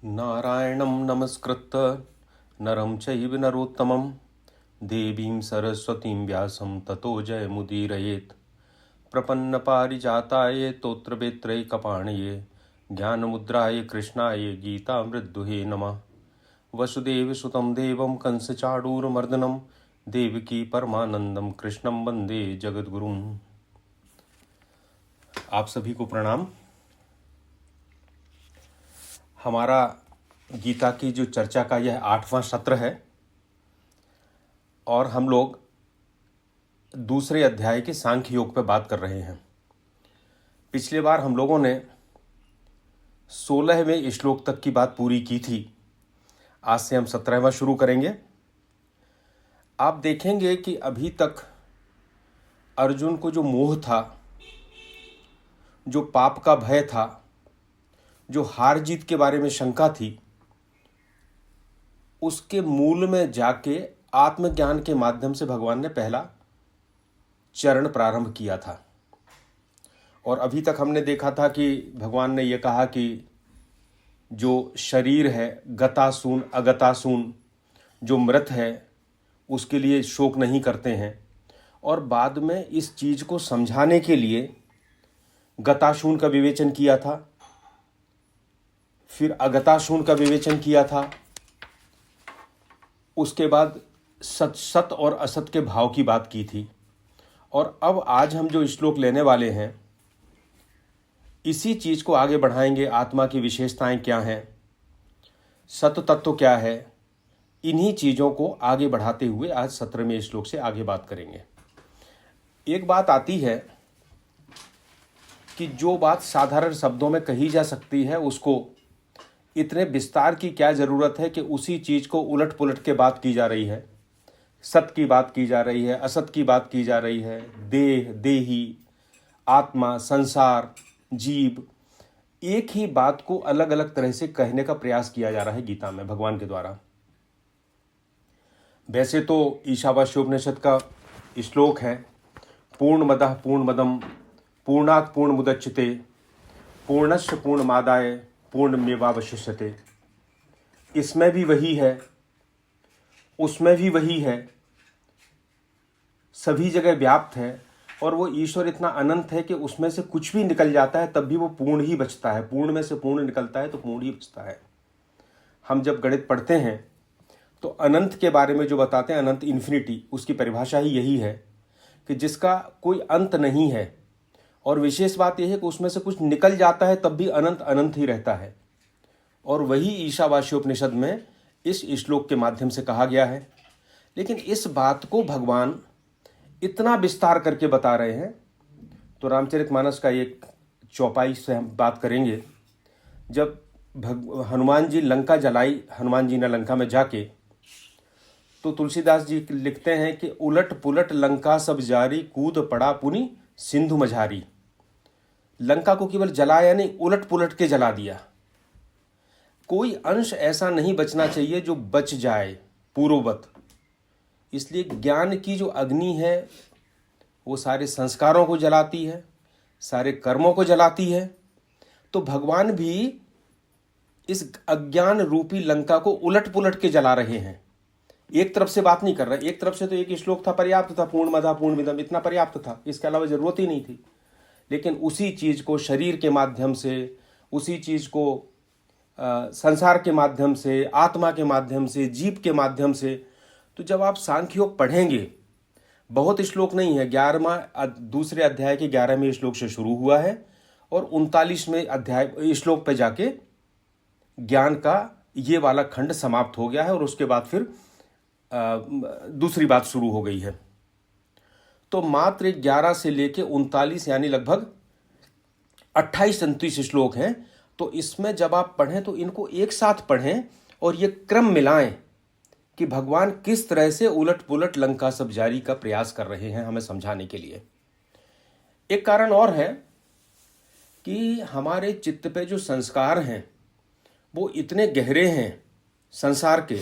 नारायणं नमस्कृत्य नरं चैव नरोत्तमं देवीं सरस्वतीं व्यासं ततो जयमुदीरयेत्। प्रपन्नपारिजाताय तोत्रवेत्रैकपाणये ज्ञानमुद्राय कृष्णाय गीतामृतदुहे नमः। वसुदेवसुतं देवं कंसचाणूरमर्दनं देवकी परमानंदं कृष्णं वंदे जगद्गुरुं। आप सभी को प्रणाम। हमारा गीता की जो चर्चा का यह 8वां सत्र है और हम लोग दूसरे अध्याय के सांख्य योग पर बात कर रहे हैं। पिछले बार हम लोगों ने 16वें श्लोक तक की बात पूरी की थी। आज से हम 17वां शुरू करेंगे। आप देखेंगे कि अभी तक अर्जुन को जो मोह था, जो पाप का भय था, जो हार जीत के बारे में शंका थी, उसके मूल में जाके आत्मज्ञान के माध्यम से भगवान ने पहला चरण प्रारंभ किया था। और अभी तक हमने देखा था कि भगवान ने यह कहा कि जो शरीर है गतासून अगतासून, जो मृत है उसके लिए शोक नहीं करते हैं। और बाद में इस चीज को समझाने के लिए गताशून का विवेचन किया था, फिर अगताशून का विवेचन किया था, उसके बाद सत और असत के भाव की बात की थी। और अब आज हम जो श्लोक लेने वाले हैं इसी चीज को आगे बढ़ाएंगे। आत्मा की विशेषताएं क्या हैं, सत तत्व क्या है, इन्हीं चीजों को आगे बढ़ाते हुए आज 17वें श्लोक से आगे बात करेंगे। एक बात आती है कि जो बात साधारण शब्दों में कही जा सकती है उसको इतने विस्तार की क्या जरूरत है कि उसी चीज को उलट पुलट के बात की जा रही है। सत की बात की जा रही है, असत की बात की जा रही है, देह, देही, आत्मा, संसार, जीव, एक ही बात को अलग अलग तरह से कहने का प्रयास किया जा रहा है गीता में भगवान के द्वारा। वैसे तो ईशावास्योपनिषद का श्लोक है, पूर्णमदः पूर्णमदम पूर्णात् पूर्णमुदच्यते पूर्णस्य पूर्णमादाय पूर्णमेवावशिष्यते। इसमें भी वही है, उसमें भी वही है, सभी जगह व्याप्त है। और वो ईश्वर इतना अनंत है कि उसमें से कुछ भी निकल जाता है तब भी वो पूर्ण ही बचता है। पूर्ण में से पूर्ण निकलता है तो पूर्ण ही बचता है। हम जब गणित पढ़ते हैं तो अनंत के बारे में जो बताते हैं, अनंत इन्फिनिटी, उसकी परिभाषा ही यही है कि जिसका कोई अंत नहीं है। और विशेष बात यह है कि उसमें से कुछ निकल जाता है तब भी अनंत अनंत ही रहता है। और वही ईशावास्योपनिषद में इस श्लोक के माध्यम से कहा गया है। लेकिन इस बात को भगवान इतना विस्तार करके बता रहे हैं। तो रामचरितमानस का एक चौपाई से हम बात करेंगे। जब हनुमान जी लंका जलाई, हनुमान जी ने लंका में जाके, तो तुलसीदास जी लिखते हैं कि उलट पुलट लंका सब जारी कूद पड़ा पुनि सिंधु मझारी। लंका को केवल जलाया नहीं, उलट पुलट के जला दिया। कोई अंश ऐसा नहीं बचना चाहिए जो बच जाए पूर्ववत। इसलिए ज्ञान की जो अग्नि है वो सारे संस्कारों को जलाती है, सारे कर्मों को जलाती है। तो भगवान भी इस अज्ञान रूपी लंका को उलट पुलट के जला रहे हैं। एक तरफ से बात नहीं कर रहे। एक तरफ से तो एक श्लोक था, पर्याप्त था, पूर्णमदः पूर्णमिदम्, इतना पर्याप्त था, इसके अलावा जरूरत ही नहीं थी। लेकिन उसी चीज को शरीर के माध्यम से, उसी चीज को संसार के माध्यम से, आत्मा के माध्यम से, जीव के माध्यम से, तो जब आप सांख्य योग पढ़ेंगे, बहुत श्लोक नहीं है, 11वां दूसरे अध्याय के 11वें श्लोक से शुरू हुआ है और 39वें अध्याय श्लोक पे जाके ज्ञान का ये वाला खंड समाप्त हो गया है। और उसके बाद फिर दूसरी बात शुरू हो गई है। तो मात्र 11 से लेके 39 यानी लगभग 28-29 श्लोक हैं। तो इसमें जब आप पढ़ें तो इनको एक साथ पढ़ें और ये क्रम मिलाएं कि भगवान किस तरह से उलट पुलट लंका सब जारी का प्रयास कर रहे हैं हमें समझाने के लिए। एक कारण और है कि हमारे चित्त पे जो संस्कार हैं वो इतने गहरे हैं संसार के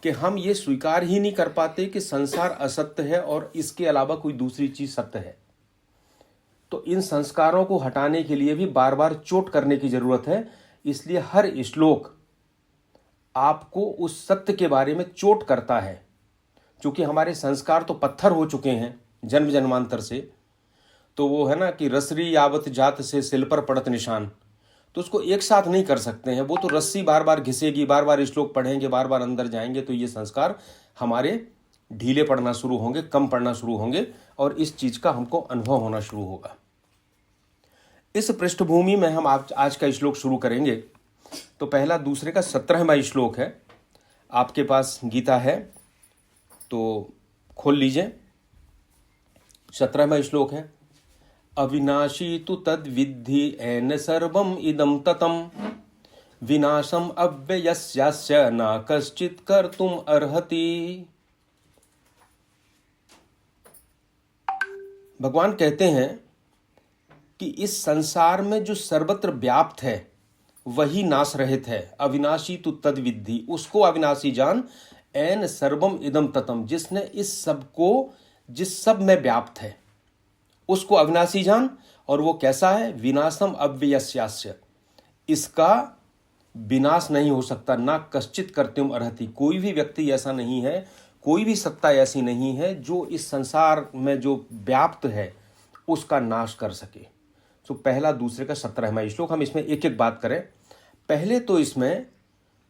कि हम ये स्वीकार ही नहीं कर पाते कि संसार असत्य है और इसके अलावा कोई दूसरी चीज सत्य है। तो इन संस्कारों को हटाने के लिए भी बार बार चोट करने की जरूरत है। इसलिए हर श्लोक आपको उस सत्य के बारे में चोट करता है। क्योंकि हमारे संस्कार तो पत्थर हो चुके हैं जन्म जन्मांतर से, तो वो है ना कि रसरी यावत जात से सिल पर पड़त निशान, तो उसको एक साथ नहीं कर सकते हैं। वो तो रस्सी बार बार घिसेगी, बार बार श्लोक पढ़ेंगे, बार बार अंदर जाएंगे, तो ये संस्कार हमारे ढीले पड़ना शुरू होंगे, कम पड़ना शुरू होंगे, और इस चीज का हमको अनुभव होना शुरू होगा। इस पृष्ठभूमि में हम आज का श्लोक शुरू करेंगे। तो पहला दूसरे का 17वां श्लोक है। आपके पास गीता है तो खोल लीजिए। 17वां श्लोक है, अविनाशी तु तद विद्धि एन सर्वम इदम ततम विनाशम अव्ययस्यास्य न कश्चित कर्तुम अर्हति। भगवान कहते हैं कि इस संसार में जो सर्वत्र व्याप्त है वही नाश रहित है। अविनाशी तु तद विद्धि, उसको अविनाशी जान, एन सर्वम इदम ततम, जिसने इस सब को, जिस सब में व्याप्त है उसको अविनाशी जान। और वो कैसा है? विनाशम अव्ययस्यास्य, इसका विनाश नहीं हो सकता। ना कश्चित कर्तुम अर्हति, कोई भी व्यक्ति ऐसा नहीं है, कोई भी सत्ता ऐसी नहीं है जो इस संसार में जो व्याप्त है उसका नाश कर सके। तो पहला दूसरे का 17वां श्लोक, हम इसमें एक एक बात करें। पहले तो इसमें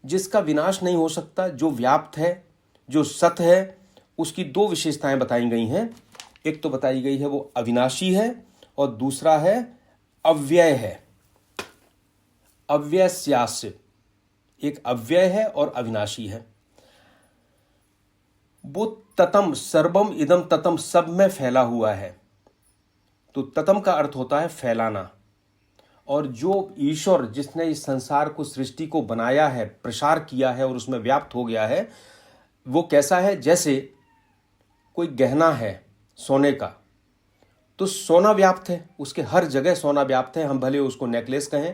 जिसका विनाश नहीं हो सकता, जो व्याप्त है, जो सत है, उसकी दो विशेषताएं बताई गई हैं। एक तो बताई गई है वो अविनाशी है, और दूसरा है अव्यय है, अव्ययस्यास्य। एक अव्यय है और अविनाशी है। वो ततम, सर्वम इदम ततम, सब में फैला हुआ है। तो ततम का अर्थ होता है फैलाना। और जो ईश्वर जिसने इस संसार को, सृष्टि को बनाया है, प्रसार किया है और उसमें व्याप्त हो गया है, वो कैसा है? जैसे कोई गहना है सोने का, तो सोना व्याप्त है, उसके हर जगह सोना व्याप्त है। हम भले उसको नेकलेस कहें,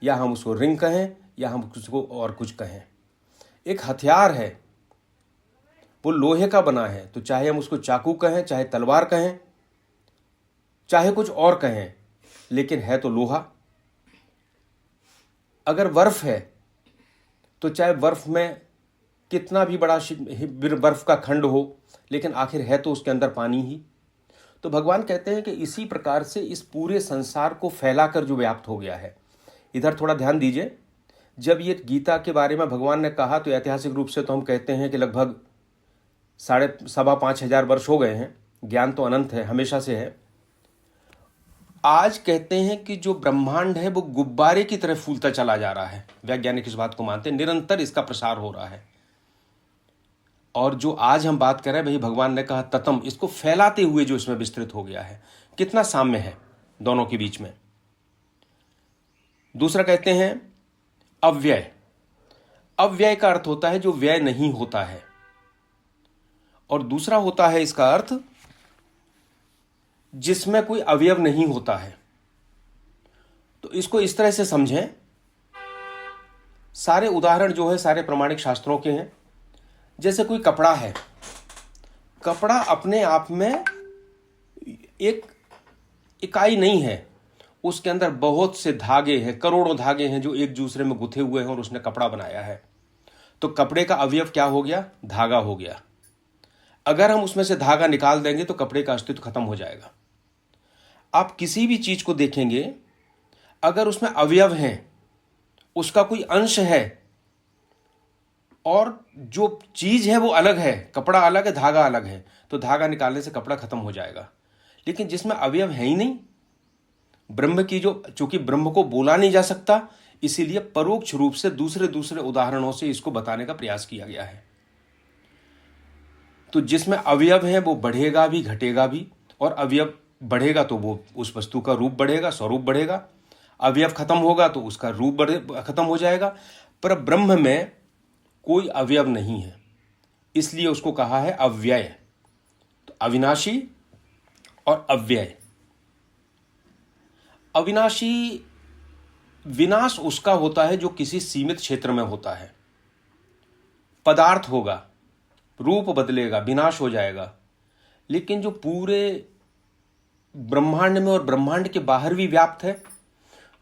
या हम उसको रिंग कहें, या हम उसको और कुछ कहें। एक हथियार है, वो लोहे का बना है, तो चाहे हम उसको चाकू कहें, चाहे तलवार कहें, चाहे कुछ और कहें, लेकिन है तो लोहा। अगर बर्फ है तो चाहे बर्फ में कितना भी बड़ा बर्फ का खंड हो, लेकिन आखिर है तो उसके अंदर पानी ही। तो भगवान कहते हैं कि इसी प्रकार से इस पूरे संसार को फैलाकर जो व्याप्त हो गया है। इधर थोड़ा ध्यान दीजिए। जब ये गीता के बारे में भगवान ने कहा तो ऐतिहासिक रूप से तो हम कहते हैं कि लगभग 5,500 वर्ष हो गए हैं। ज्ञान तो अनंत है, हमेशा से है। आज कहते हैं कि जो ब्रह्मांड है वो गुब्बारे की तरह फूलता चला जा रहा है। वैज्ञानिक इस बात को मानते हैं, निरंतर इसका प्रसार हो रहा है। और जो आज हम बात कर रहे हैं, भाई भगवान ने कहा ततम, इसको फैलाते हुए जो इसमें विस्तृत हो गया है, कितना साम्य है दोनों के बीच में। दूसरा कहते हैं अव्यय। अव्यय का अर्थ होता है जो व्यय नहीं होता है, और दूसरा होता है इसका अर्थ जिसमें कोई अवयव नहीं होता है। तो इसको इस तरह से समझें, सारे उदाहरण जो है सारे प्रमाणिक शास्त्रों के हैं। जैसे कोई कपड़ा है, कपड़ा अपने आप में एक इकाई नहीं है, उसके अंदर बहुत से धागे हैं, करोड़ों धागे हैं जो एक दूसरे में गुथे हुए हैं और उसने कपड़ा बनाया है। तो कपड़े का अवयव क्या हो गया? धागा हो गया। अगर हम उसमें से धागा निकाल देंगे तो कपड़े का अस्तित्व खत्म हो जाएगा। आप किसी भी चीज को देखेंगे, अगर उसमें अवयव हैं, उसका कोई अंश है, और जो चीज है वो अलग है, कपड़ा अलग है, धागा अलग है, तो धागा निकालने से कपड़ा खत्म हो जाएगा। लेकिन जिसमें अवयव है ही नहीं, ब्रह्म की जो, चूंकि ब्रह्म को बोला नहीं जा सकता, इसीलिए परोक्ष रूप से दूसरे दूसरे उदाहरणों से इसको बताने का प्रयास किया गया है। तो जिसमें अवयव है वो बढ़ेगा भी, घटेगा भी। और अवयव बढ़ेगा तो वो उस वस्तु का रूप बढ़ेगा, स्वरूप बढ़ेगा। अवयव खत्म होगा तो उसका रूप खत्म हो जाएगा। पर ब्रह्म में कोई अवयव नहीं है, इसलिए उसको कहा है अव्यय। तो अविनाशी और अव्यय। अविनाशी, विनाश उसका होता है जो किसी सीमित क्षेत्र में होता है। पदार्थ होगा, रूप बदलेगा, विनाश हो जाएगा। लेकिन जो पूरे ब्रह्मांड में और ब्रह्मांड के बाहर भी व्याप्त है,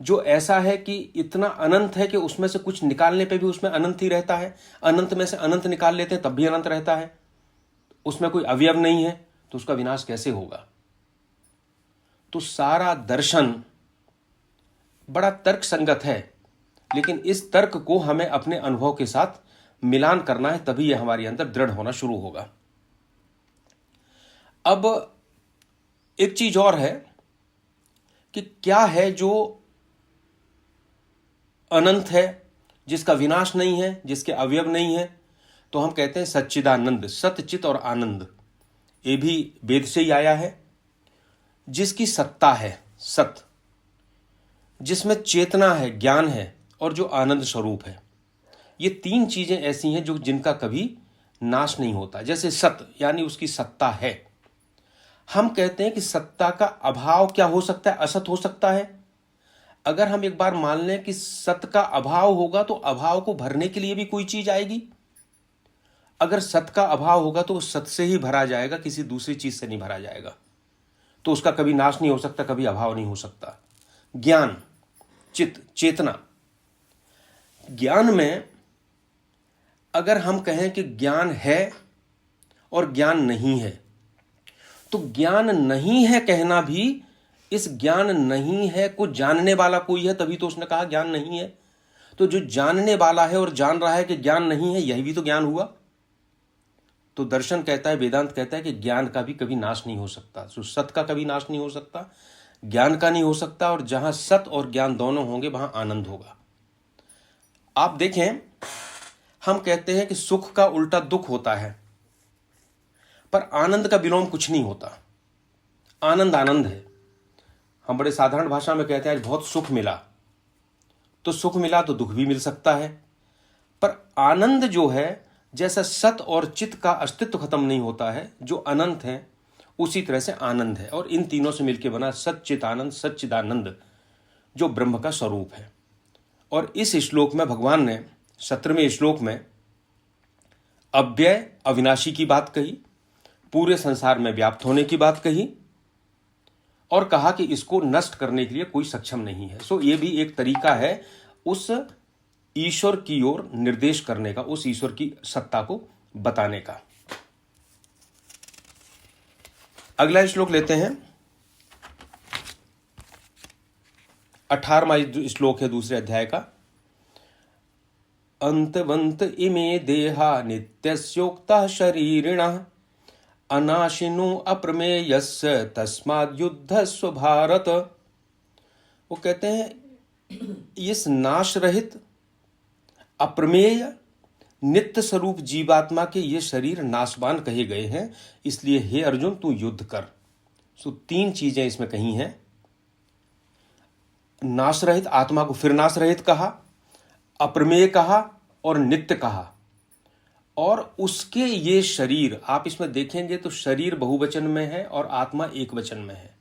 जो ऐसा है कि इतना अनंत है कि उसमें से कुछ निकालने पे भी उसमें अनंत ही रहता है, अनंत में से अनंत निकाल लेते हैं तब भी अनंत रहता है, उसमें कोई अवयव नहीं है, तो उसका विनाश कैसे होगा? तो सारा दर्शन बड़ा तर्क संगत है, लेकिन इस तर्क को हमें अपने अनुभव के साथ मिलान करना है, तभी यह हमारे अंदर दृढ़ होना शुरू होगा। अब एक चीज और है कि क्या है जो अनंत है, जिसका विनाश नहीं है, जिसके अवयव नहीं है? तो हम कहते हैं सच्चिदानंद, सत्य चित और आनंद। ये भी वेद से ही आया है। जिसकी सत्ता है, सत, जिसमें चेतना है, ज्ञान है, और जो आनंद स्वरूप है, ये तीन चीजें ऐसी हैं जो जिनका कभी नाश नहीं होता। जैसे सत यानी उसकी सत्ता है, हम कहते हैं कि सत्ता का अभाव क्या हो सकता है? असत हो सकता है। अगर हम एक बार मान लें कि सत का अभाव होगा तो अभाव को भरने के लिए भी कोई चीज आएगी। अगर सत का अभाव होगा तो सत से ही भरा जाएगा, किसी दूसरी चीज से नहीं भरा जाएगा, तो उसका कभी नाश नहीं हो सकता, कभी अभाव नहीं हो सकता। ज्ञान, चित, चेतना, ज्ञान में अगर हम कहें कि ज्ञान है और ज्ञान नहीं है, तो ज्ञान नहीं है कहना भी, इस ज्ञान नहीं है को जानने वाला कोई है, तभी तो उसने कहा ज्ञान नहीं है। तो जो जानने वाला है और जान रहा है कि ज्ञान नहीं है, यही भी तो ज्ञान हुआ। तो दर्शन कहता है, वेदांत कहता है कि ज्ञान का भी कभी नाश नहीं हो सकता। तो सत का कभी नाश नहीं हो सकता, ज्ञान का नहीं हो सकता, और जहां सत और ज्ञान दोनों होंगे वहां आनंद होगा। आप देखें, हम कहते हैं कि सुख का उल्टा दुख होता है, पर आनंद का विलोम कुछ नहीं होता। आनंद आनंद है। हम बड़े साधारण भाषा में कहते हैं आज बहुत सुख मिला, तो सुख मिला तो दुख भी मिल सकता है, पर आनंद जो है, जैसा सत और चित का अस्तित्व खत्म नहीं होता है, जो अनंत है, उसी तरह से आनंद है। और इन तीनों से मिलकर बना सच्चित आनंद, सच्चिदानंद, जो ब्रह्म का स्वरूप है। और इस श्लोक में भगवान ने 17वें श्लोक में अव्यय अविनाशी की बात कही, पूरे संसार में व्याप्त होने की बात कही, और कहा कि इसको नष्ट करने के लिए कोई सक्षम नहीं है। सो ये भी एक तरीका है उस ईश्वर की ओर निर्देश करने का, उस ईश्वर की सत्ता को बताने का। अगला श्लोक लेते हैं, 18वां श्लोक है दूसरे अध्याय का। अंतवंत इमे देहा नित्यस्योक्ता शरीरिणः अनाशिनो अप्रमेयस्य तस्माद् युद्धस्व भारत। वो कहते हैं इस नाश रहित अप्रमेय नित्य स्वरूप जीवात्मा के ये शरीर नाशवान कहे गए हैं, इसलिए हे अर्जुन तू युद्ध कर। सो तीन चीजें इसमें कही हैं। नाश रहित आत्मा को फिर नाश रहित कहा, अप्रमेय कहा और नित्य कहा। और उसके ये शरीर, आप इसमें देखेंगे तो शरीर बहुवचन में है और आत्मा एक वचन में है।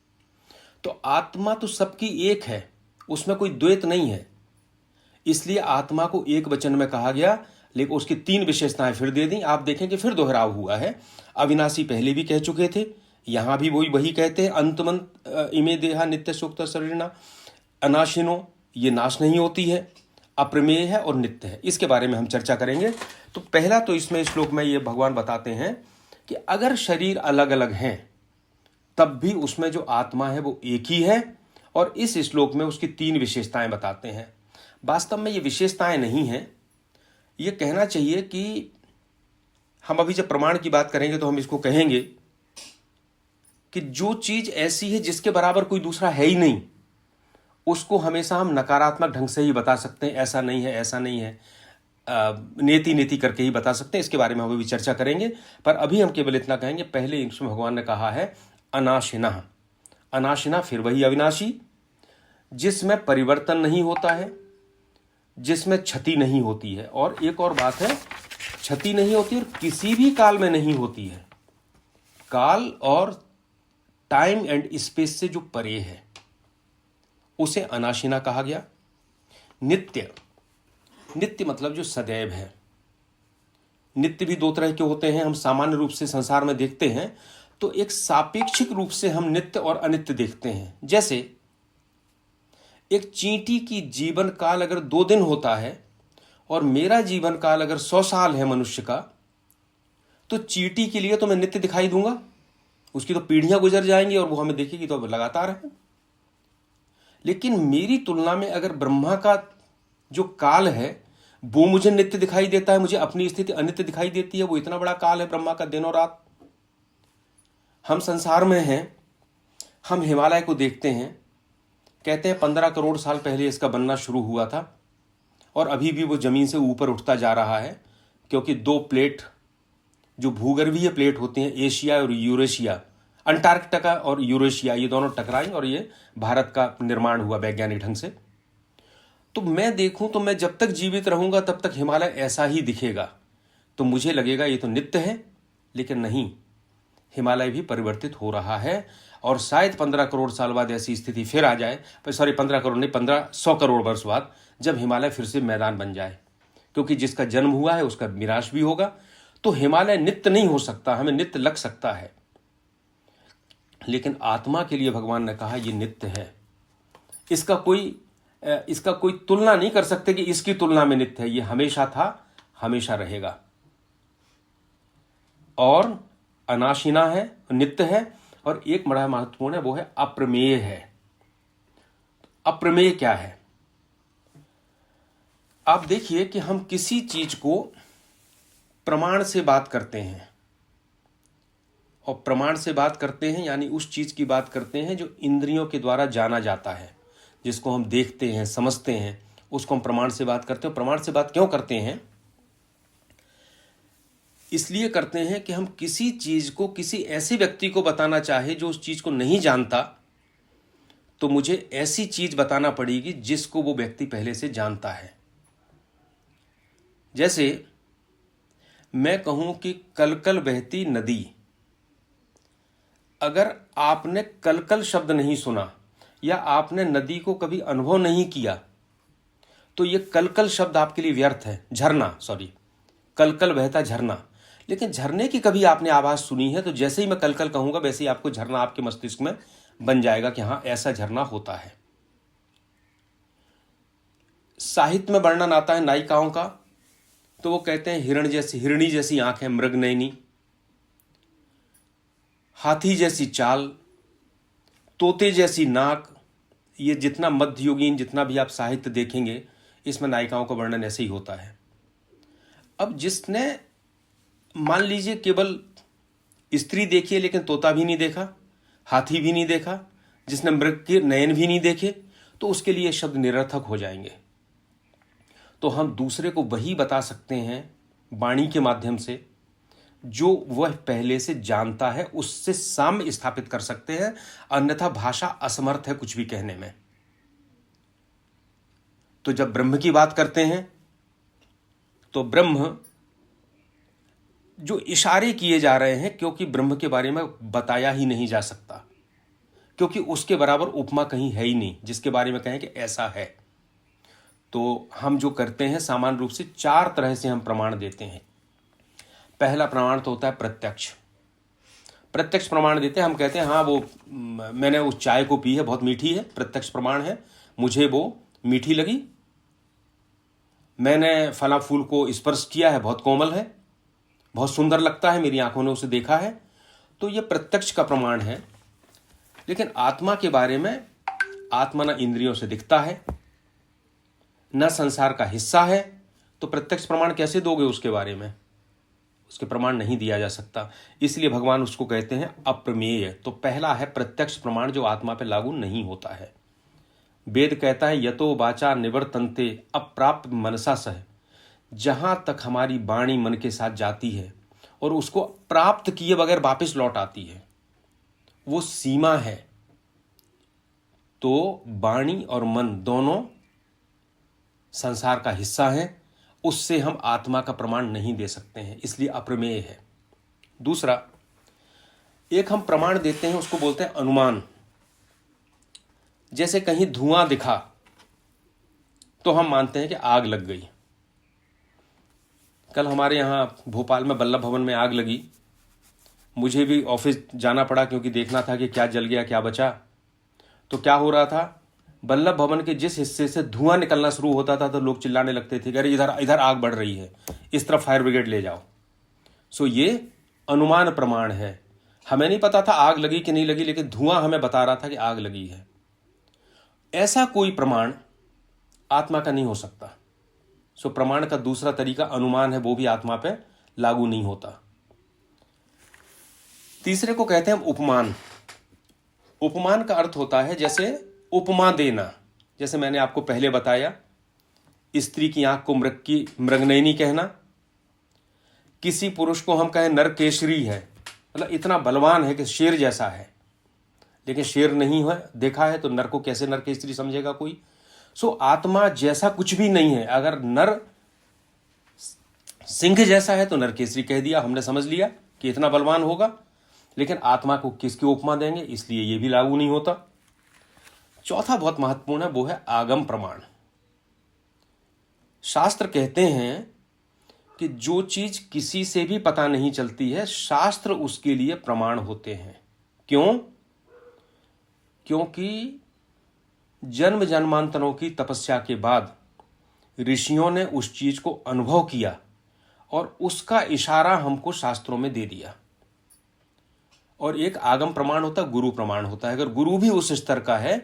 तो आत्मा तो सबकी एक है, उसमें कोई द्वैत नहीं है, इसलिए आत्मा को एक वचन में कहा गया। लेकिन उसकी तीन विशेषताएं फिर दे दी। आप देखेंगे फिर दोहराव हुआ है। अविनाशी पहले भी कह चुके थे, यहां भी वही कहते हैं। अंतमंत इमे देहा नित्य सुक्त शरीरना, अनाशिनो, ये नाश नहीं होती है, अप्रमेय है और नित्य है। इसके बारे में हम चर्चा करेंगे। तो पहला तो इसमें श्लोक में ये भगवान बताते हैं कि अगर शरीर अलग अलग हैं तब भी उसमें जो आत्मा है वो एक ही है, और इस श्लोक में उसकी तीन विशेषताएं बताते हैं। वास्तव में ये विशेषताएं नहीं हैं, ये कहना चाहिए कि हम अभी जब प्रमाण की बात करेंगे तो हम इसको कहेंगे कि जो चीज ऐसी है जिसके बराबर कोई दूसरा है ही नहीं, उसको हमेशा हम नकारात्मक ढंग से ही बता सकते हैं। ऐसा नहीं है, ऐसा नहीं है, नेति नेति करके ही बता सकते हैं। इसके बारे में हम अभी चर्चा करेंगे, पर अभी हम केवल इतना कहेंगे, पहले इसमें भगवान ने कहा है अनाशिना। अनाशिना फिर वही अविनाशी, जिसमें परिवर्तन नहीं होता है, जिसमें क्षति नहीं होती है। और एक और बात है, क्षति नहीं होती और किसी भी काल में नहीं होती है। काल और टाइम एंड स्पेस से जो परे है उसे अनाशिना कहा गया। नित्य, नित्य मतलब जो सदैव है। नित्य भी दो तरह के होते हैं, हम सामान्य रूप से संसार में देखते हैं तो एक सापेक्षिक रूप से हम नित्य और अनित्य देखते हैं। जैसे एक चींटी की जीवन काल अगर 2 दिन होता है और मेरा जीवन काल अगर 100 साल है मनुष्य का, तो चींटी के लिए तो मैं नित्य दिखाई दूंगा, उसकी तो पीढ़ियां गुजर जाएंगी और वो हमें देखेगी तो लगातार है। लेकिन मेरी तुलना में अगर ब्रह्मा का जो काल है वो मुझे नित्य दिखाई देता है, मुझे अपनी स्थिति अनित्य दिखाई देती है। वो इतना बड़ा काल है ब्रह्मा का, दिन और रात। हम संसार में हैं, हम हिमालय को देखते हैं, कहते हैं 15 करोड़ साल पहले इसका बनना शुरू हुआ था और अभी भी वो जमीन से ऊपर उठता जा रहा है, क्योंकि 2 प्लेट जो भूगर्भीय प्लेट होती हैं, एशिया और यूरेशिया, अंटार्कटिका और यूरेशिया, ये दोनों टकराई और ये भारत का निर्माण हुआ वैज्ञानिक ढंग से। तो मैं देखूं तो मैं जब तक जीवित रहूंगा तब तक हिमालय ऐसा ही दिखेगा। तो मुझे लगेगा ये तो नित्य है, लेकिन नहीं, हिमालय भी परिवर्तित हो रहा है और शायद 15 करोड़ साल बाद ऐसी स्थिति फिर आ जाए, 15 करोड़ नहीं, 100 करोड़ वर्ष बाद, जब हिमालय फिर से मैदान बन जाए। क्योंकि जिसका जन्म हुआ है उसका विनाश भी होगा। तो हिमालय नित्य नहीं हो सकता, हमें नित्य लग सकता है, लेकिन आत्मा के लिए भगवान ने कहा ये नित्य है। इसका कोई तुलना नहीं कर सकते कि इसकी तुलना में नित्य है। ये हमेशा था, हमेशा रहेगा और अनाशिना है, नित्य है। और एक बड़ा महत्वपूर्ण है, वो है अप्रमेय है। अप्रमेय क्या है? आप देखिए कि हम किसी चीज को प्रमाण से बात करते हैं, और प्रमाण से बात करते हैं यानी उस चीज की बात करते हैं जो इंद्रियों के द्वारा जाना जाता है, जिसको हम देखते हैं, समझते हैं, उसको हम प्रमाण से बात करते हैं। प्रमाण से बात क्यों करते हैं? इसलिए करते हैं कि हम किसी चीज को किसी ऐसे व्यक्ति को बताना चाहे जो उस चीज को नहीं जानता, तो मुझे ऐसी चीज बताना पड़ेगी जिसको वो व्यक्ति पहले से जानता है। जैसे मैं कहूं कि कलकल बहती नदी, अगर आपने कलकल शब्द नहीं सुना या आपने नदी को कभी अनुभव नहीं किया, तो ये कलकल शब्द आपके लिए व्यर्थ है। कलकल बहता झरना, लेकिन झरने की कभी आपने आवाज सुनी है, तो जैसे ही मैं कलकल कहूंगा वैसे ही आपको झरना आपके मस्तिष्क में बन जाएगा कि हां ऐसा झरना होता है। साहित्य में वर्णन आता है नायिकाओं का, तो वो कहते हैं हिरणी जैसी आंखें, मृगनयनी, हाथी जैसी चाल, तोते जैसी नाक। ये जितना मध्ययुगीन जितना भी आप साहित्य देखेंगे, इसमें नायिकाओं का वर्णन ऐसे ही होता है। अब जिसने मान लीजिए केवल स्त्री देखी है लेकिन तोता भी नहीं देखा, हाथी भी नहीं देखा, जिसने मृग के नयन भी नहीं देखे, तो उसके लिए शब्द निरर्थक हो जाएंगे। तो हम दूसरे को वही बता सकते हैं वाणी के माध्यम से जो वह पहले से जानता है, उससे साम्य स्थापित कर सकते हैं, अन्यथा भाषा असमर्थ है कुछ भी कहने में। तो जब ब्रह्म की बात करते हैं तो ब्रह्म जो इशारे किए जा रहे हैं, क्योंकि ब्रह्म के बारे में बताया ही नहीं जा सकता, क्योंकि उसके बराबर उपमा कहीं है ही नहीं जिसके बारे में कहें कि ऐसा है। तो हम जो करते हैं सामान्य रूप से 4 तरह से हम प्रमाण देते हैं। पहला प्रमाण तो होता है प्रत्यक्ष प्रमाण देते हैं। हम कहते हैं हाँ वो मैंने उस चाय को पी है, बहुत मीठी है, प्रत्यक्ष प्रमाण है, मुझे वो मीठी लगी। मैंने फला फूल को स्पर्श किया है, बहुत कोमल है, बहुत सुंदर लगता है, मेरी आंखों ने उसे देखा है। तो ये प्रत्यक्ष का प्रमाण है। लेकिन आत्मा के बारे में, आत्मा न इंद्रियों से दिखता है, न संसार का हिस्सा है, तो प्रत्यक्ष प्रमाण कैसे दोगे उसके बारे में? उसके प्रमाण नहीं दिया जा सकता। इसलिए भगवान उसको कहते हैं अप्रमेय। तो पहला है प्रत्यक्ष प्रमाण जो आत्मा पर लागू नहीं होता है। वेद कहता है यतो वाचा निवर्तन्ते अप्राप्त मनसा सह, जहां तक हमारी वाणी मन के साथ जाती है और उसको प्राप्त किए बगैर वापस लौट आती है, वो सीमा है। तो वाणी और मन दोनों संसार का हिस्सा हैं, उससे हम आत्मा का प्रमाण नहीं दे सकते हैं, इसलिए अप्रमेय है। दूसरा, एक हम प्रमाण देते हैं, उसको बोलते हैं अनुमान। जैसे कहीं धुआं दिखा तो हम मानते हैं कि आग लग गई। कल हमारे यहाँ भोपाल में वल्लभ भवन में आग लगी, मुझे भी ऑफिस जाना पड़ा क्योंकि देखना था कि क्या जल गया क्या बचा। तो क्या हो रहा था, वल्लभ भवन के जिस हिस्से से धुआं निकलना शुरू होता था तो लोग चिल्लाने लगते थे कि अरे इधर इधर आग बढ़ रही है, इस तरफ फायर ब्रिगेड ले जाओ। सो ये अनुमान प्रमाण है। हमें नहीं पता था आग लगी कि नहीं लगी, लेकिन धुआं हमें बता रहा था कि आग लगी है। ऐसा कोई प्रमाण आत्मा का नहीं हो सकता। सो प्रमाण का दूसरा तरीका अनुमान है, वो भी आत्मा पे लागू नहीं होता। तीसरे को कहते हैं उपमान। उपमान का अर्थ होता है जैसे उपमा देना। जैसे मैंने आपको पहले बताया, स्त्री की आंख को मृगनयनी कहना, किसी पुरुष को हम कहें नरकेशरी है, मतलब इतना बलवान है कि शेर जैसा है, लेकिन शेर नहीं है देखा है तो नर को कैसे नरकेशरी समझेगा कोई। सो आत्मा जैसा कुछ भी नहीं है। अगर नर सिंह जैसा है तो नरकेसरी कह दिया, हमने समझ लिया कि इतना बलवान होगा। लेकिन आत्मा को किसकी उपमा देंगे, इसलिए यह भी लागू नहीं होता। चौथा बहुत महत्वपूर्ण है, वो है आगम प्रमाण। शास्त्र कहते हैं कि जो चीज किसी से भी पता नहीं चलती है, शास्त्र उसके लिए प्रमाण होते हैं। क्यों? क्योंकि जन्म जन्मांतरों की तपस्या के बाद ऋषियों ने उस चीज को अनुभव किया और उसका इशारा हमको शास्त्रों में दे दिया। और एक आगम प्रमाण होता है, गुरु प्रमाण होता है। अगर गुरु भी उस स्तर का है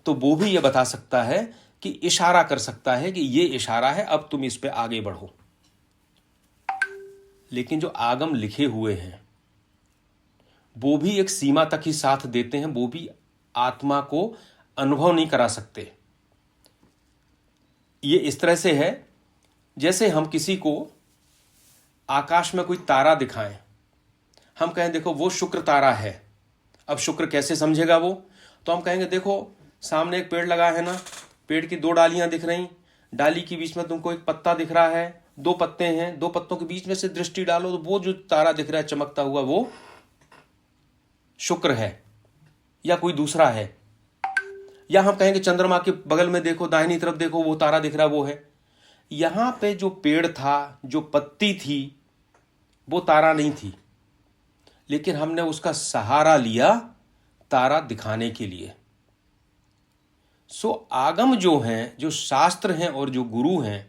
तो वो भी यह बता सकता है कि इशारा कर सकता है कि ये इशारा है, अब तुम इस पे आगे बढ़ो। लेकिन जो आगम लिखे हुए हैं वो भी एक सीमा तक ही साथ देते हैं, वो भी आत्मा को अनुभव नहीं करा सकते। ये इस तरह से है जैसे हम किसी को आकाश में कोई तारा दिखाएं, हम कहें देखो वो शुक्र तारा है। अब शुक्र कैसे समझेगा वो? तो हम कहेंगे देखो सामने एक पेड़ लगा है ना, पेड़ की दो डालियां दिख रही, डाली के बीच में तुमको एक पत्ता दिख रहा है, दो पत्ते हैं, दो पत्तों के बीच में से दृष्टि डालो तो वो जो तारा दिख रहा है चमकता हुआ वो शुक्र है या कोई दूसरा है। या हम कहेंगे चंद्रमा के बगल में देखो, दाहिनी तरफ देखो, वो तारा दिख रहा है वो है। यहां पे जो पेड़ था, जो पत्ती थी, वो तारा नहीं थी, लेकिन हमने उसका सहारा लिया तारा दिखाने के लिए। सो आगम जो हैं, जो शास्त्र हैं और जो गुरु हैं,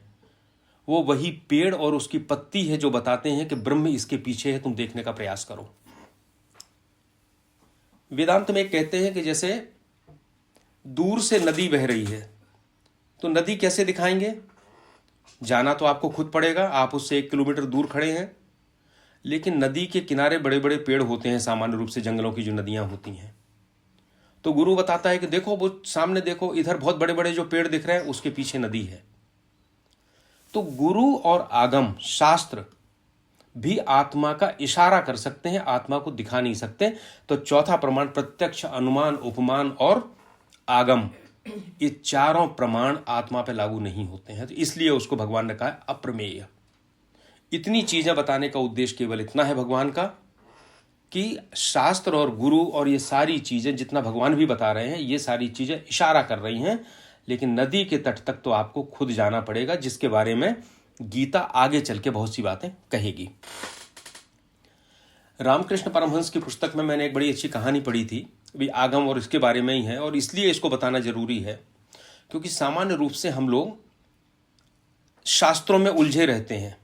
वो वही पेड़ और उसकी पत्ती है जो बताते हैं कि ब्रह्म इसके पीछे है, तुम देखने का प्रयास करो। वेदांत में कहते हैं कि जैसे दूर से नदी बह रही है तो नदी कैसे दिखाएंगे? जाना तो आपको खुद पड़ेगा, आप उससे 1 किलोमीटर दूर खड़े हैं, लेकिन नदी के किनारे बड़े बड़े पेड़ होते हैं, सामान्य रूप से जंगलों की जो नदियां होती हैं। तो गुरु बताता है कि देखो वो सामने देखो, इधर बहुत बड़े बड़े जो पेड़ दिख रहे हैं उसके पीछे नदी है। तो गुरु और आगम शास्त्र भी आत्मा का इशारा कर सकते हैं, आत्मा को दिखा नहीं सकते। तो चौथा प्रमाण प्रत्यक्ष, अनुमान, उपमान और आगम, ये चारों प्रमाण आत्मा पे लागू नहीं होते हैं। तो इसलिए उसको भगवान ने कहा अप्रमेय। इतनी चीजें बताने का उद्देश्य केवल इतना है भगवान का कि शास्त्र और गुरु और ये सारी चीजें जितना भगवान भी बता रहे हैं, ये सारी चीजें इशारा कर रही हैं, लेकिन नदी के तट तक तो आपको खुद जाना पड़ेगा, जिसके बारे में गीता आगे चल के बहुत सी बातें कहेगी। रामकृष्ण परमहंस की पुस्तक में मैंने एक बड़ी अच्छी कहानी पढ़ी थी, अभी आगम और इसके बारे में ही है, और इसलिए इसको बताना जरूरी है क्योंकि सामान्य रूप से हम लोग शास्त्रों में उलझे रहते हैं,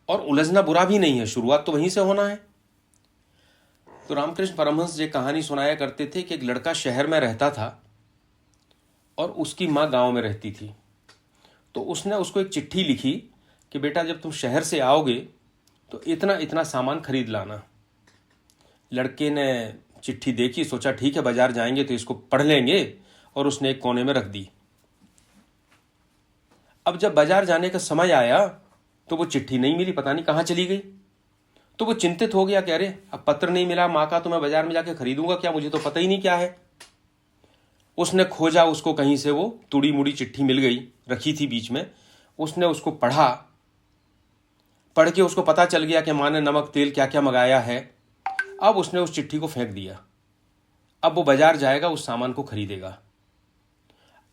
और उलझना बुरा भी नहीं है, शुरुआत तो वहीं से होना है। तो रामकृष्ण परमहंस ये कहानी सुनाया करते थे कि एक लड़का शहर में रहता था और उसकी माँ गांव में रहती थी। तो उसने उसको एक चिट्ठी लिखी कि बेटा जब तुम शहर से आओगे तो इतना इतना सामान खरीद लाना। लड़के ने चिट्ठी देखी, सोचा ठीक है बाजार जाएंगे तो इसको पढ़ लेंगे, और उसने एक कोने में रख दी। अब जब बाजार जाने का समय आया तो वो चिट्ठी नहीं मिली, पता नहीं कहाँ चली गई। तो वो चिंतित हो गया कि अरे अब पत्र नहीं मिला माँ का, तो मैं बाजार में जाके खरीदूंगा क्या, मुझे तो पता ही नहीं क्या है। उसने खोजा, उसको कहीं से वो तुड़ी मुड़ी चिट्ठी मिल गई, रखी थी बीच में। उसने उसको पढ़ा, पढ़ के उसको पता चल गया कि माँ ने नमक तेल क्या क्या मंगाया है। अब उसने उस चिट्ठी को फेंक दिया। अब वो बाजार जाएगा, उस सामान को खरीदेगा।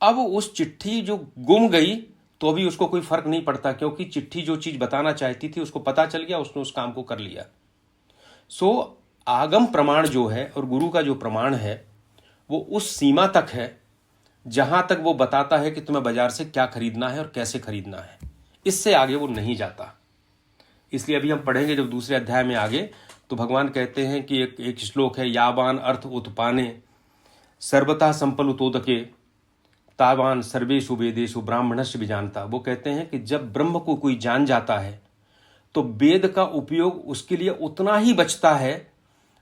अब उस चिट्ठी जो गुम गई तो भी उसको कोई फर्क नहीं पड़ता, क्योंकि चिट्ठी जो चीज बताना चाहती थी उसको पता चल गया, उसने उस काम को कर लिया। सो आगम प्रमाण जो है और गुरु का जो प्रमाण है वो उस सीमा तक है जहां तक वो बताता है कि तुम्हें बाजार से क्या खरीदना है और कैसे खरीदना है, इससे आगे वो नहीं जाता। इसलिए अभी हम पढ़ेंगे जब दूसरे अध्याय में आगे, तो भगवान कहते हैं कि एक श्लोक है, यावान अर्थ उत्पाने सर्वथा संपलुतोदके तावान सर्वेषु वेदेषु ब्राह्मणस्य भी जानता। वो कहते हैं कि जब ब्रह्म को कोई जान जाता है तो वेद का उपयोग उसके लिए उतना ही बचता है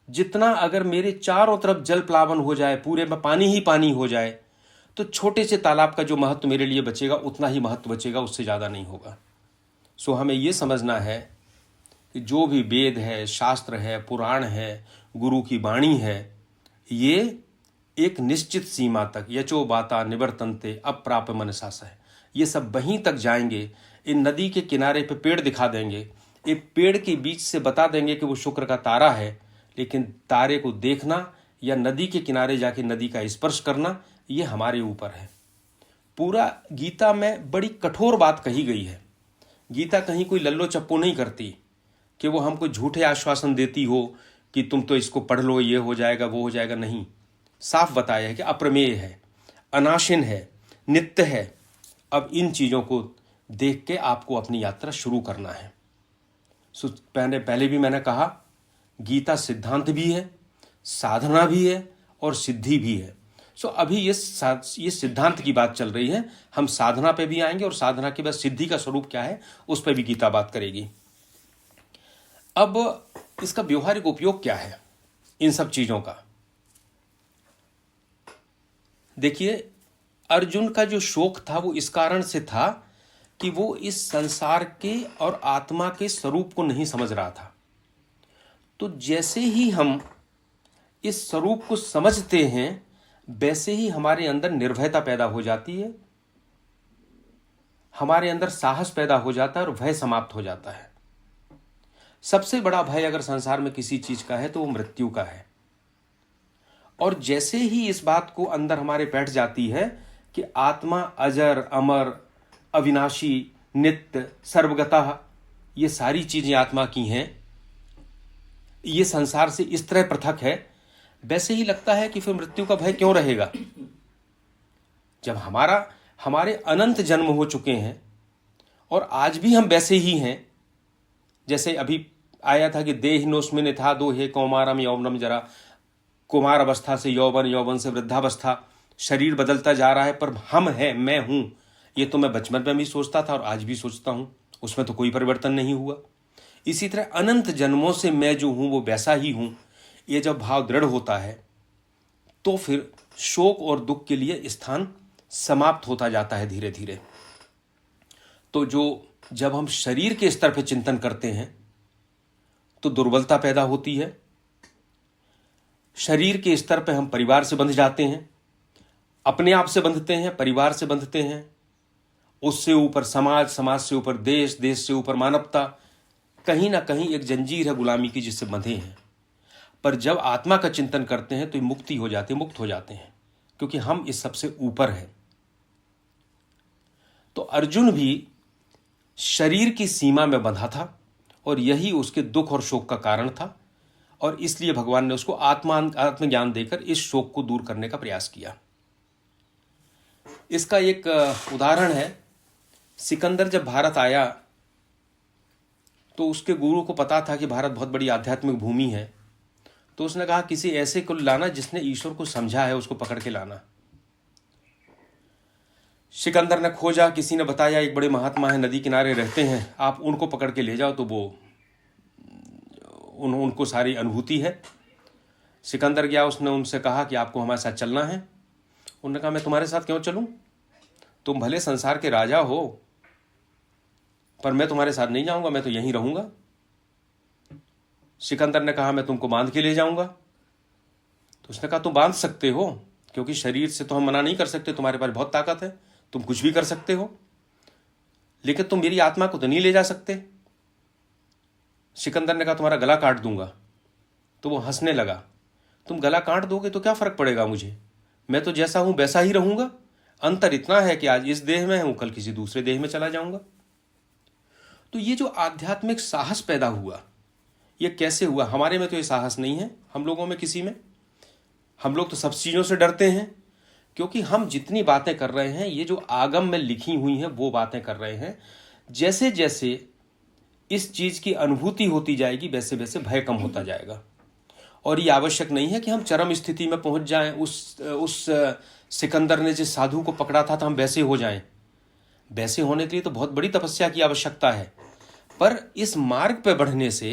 जितना अगर मेरे चारों तरफ जल प्लावन हो जाए, पूरे में पानी ही पानी हो जाए, तो छोटे से तालाब का जो महत्व मेरे लिए बचेगा उतना ही महत्व बचेगा, उससे ज़्यादा नहीं होगा। सो हमें ये समझना है कि जो भी वेद है, शास्त्र है, पुराण है, गुरु की वाणी है, ये एक निश्चित सीमा तक यचो बाता निवर्तनते अप्राप्य मनसास है, ये सब वहीं तक जाएंगे। इन नदी के किनारे पे पेड़ दिखा देंगे, एक पेड़ के बीच से बता देंगे कि वो शुक्र का तारा है, लेकिन तारे को देखना या नदी के किनारे जाके नदी का स्पर्श करना, ये हमारे ऊपर है। पूरा गीता में बड़ी कठोर बात कही गई है। गीता कहीं कोई लल्लो चप्पो नहीं करती कि वो हमको झूठे आश्वासन देती हो कि तुम तो इसको पढ़ लो, ये हो जाएगा, वो हो जाएगा। नहीं, साफ बताया है कि अप्रमेय है, अनाशिन है, नित्य है। अब इन चीज़ों को देख के आपको अपनी यात्रा शुरू करना है। पहले भी मैंने कहा, गीता सिद्धांत भी है, साधना भी है और सिद्धि भी है। सो अभी ये सिद्धांत की बात चल रही है, हम साधना पे भी आएंगे और साधना के बाद सिद्धि का स्वरूप क्या है उस पर भी गीता बात करेगी। अब इसका व्यवहारिक उपयोग क्या है इन सब चीज़ों का? देखिए, अर्जुन का जो शोक था वो इस कारण से था कि वो इस संसार के और आत्मा के स्वरूप को नहीं समझ रहा था। तो जैसे ही हम इस स्वरूप को समझते हैं वैसे ही हमारे अंदर निर्भयता पैदा हो जाती है, हमारे अंदर साहस पैदा हो जाता है और भय समाप्त हो जाता है। सबसे बड़ा भय अगर संसार में किसी चीज का है तो वो मृत्यु का है। और जैसे ही इस बात को अंदर हमारे बैठ जाती है कि आत्मा अजर, अमर, अविनाशी, नित्य, सर्वगतः, ये सारी चीजें आत्मा की हैं, ये संसार से इस तरह पृथक है, वैसे ही लगता है कि फिर मृत्यु का भय क्यों रहेगा। जब हमारे अनंत जन्म हो चुके हैं और आज भी हम वैसे ही हैं, जैसे अभी आया था कि देहिनोस्मिन था दो हे कौमारम यौवनम, जरा कुमार अवस्था से यौवन, यौवन से वृद्धावस्था, शरीर बदलता जा रहा है, पर हम हैं, मैं हूं, ये तो मैं बचपन में भी सोचता था और आज भी सोचता हूं, उसमें तो कोई परिवर्तन नहीं हुआ। इसी तरह अनंत जन्मों से मैं जो हूं वो वैसा ही हूं। ये जब भाव दृढ़ होता है तो फिर शोक और दुख के लिए स्थान समाप्त होता जाता है धीरे धीरे। तो जब हम शरीर के स्तर पर चिंतन करते हैं तो दुर्बलता पैदा होती है। शरीर के स्तर पर हम परिवार से बंध जाते हैं, अपने आप से बंधते हैं, परिवार से बंधते हैं, उससे ऊपर समाज, समाज से ऊपर देश, देश से ऊपर मानवता। कहीं ना कहीं एक जंजीर है गुलामी की जिससे बंधे हैं। पर जब आत्मा का चिंतन करते हैं तो मुक्ति हो जाती है, मुक्त हो जाते हैं, क्योंकि हम इस सबसे ऊपर हैं। तो अर्जुन भी शरीर की सीमा में बंधा था और यही उसके दुख और शोक का कारण था, और इसलिए भगवान ने उसको आत्मज्ञान देकर इस शोक को दूर करने का प्रयास किया। इसका एक उदाहरण है, सिकंदर जब भारत आया तो उसके गुरु को पता था कि भारत बहुत बड़ी आध्यात्मिक भूमि है, तो उसने कहा किसी ऐसे को लाना जिसने ईश्वर को समझा है, उसको पकड़ के लाना। सिकंदर ने खोजा, किसी ने बताया एक बड़े महात्मा है, नदी किनारे रहते हैं, आप उनको पकड़ के ले जाओ तो वो उनको सारी अनुभूति है। सिकंदर गया, उसने उनसे कहा कि आपको हमारे साथ चलना है। उन्होंने कहा मैं तुम्हारे साथ क्यों चलूं, तुम भले संसार के राजा हो पर मैं तुम्हारे साथ नहीं जाऊंगा, मैं तो यहीं रहूंगा। सिकंदर ने कहा मैं तुमको बांध के ले जाऊंगा। तो उसने कहा तुम बांध सकते हो, क्योंकि शरीर से तो हम मना नहीं कर सकते, तुम्हारे पास बहुत ताकत है, तुम कुछ भी कर सकते हो, लेकिन तुम मेरी आत्मा को तो नहीं ले जा सकते। सिकंदर ने कहा तुम्हारा गला काट दूंगा। तो वो हंसने लगा, तुम गला काट दोगे तो क्या फर्क पड़ेगा मुझे, मैं तो जैसा हूं वैसा ही रहूंगा। अंतर इतना है कि आज इस देह में हूं, कल किसी दूसरे देह में चला जाऊंगा। तो ये जो आध्यात्मिक साहस पैदा हुआ, ये कैसे हुआ? हमारे में तो ये साहस नहीं है, हम लोगों में किसी में। हम लोग तो सब चीज़ों से डरते हैं, क्योंकि हम जितनी बातें कर रहे हैं, ये जो आगम में लिखी हुई हैं वो बातें कर रहे हैं। जैसे जैसे इस चीज की अनुभूति होती जाएगी वैसे वैसे भय कम होता जाएगा। और ये आवश्यक नहीं है कि हम चरम स्थिति में पहुंच जाएं। उस सिकंदर ने जिस साधु को पकड़ा था तो हम वैसे हो जाएं। वैसे होने के लिए तो बहुत बड़ी तपस्या की आवश्यकता है। पर इस मार्ग पर बढ़ने से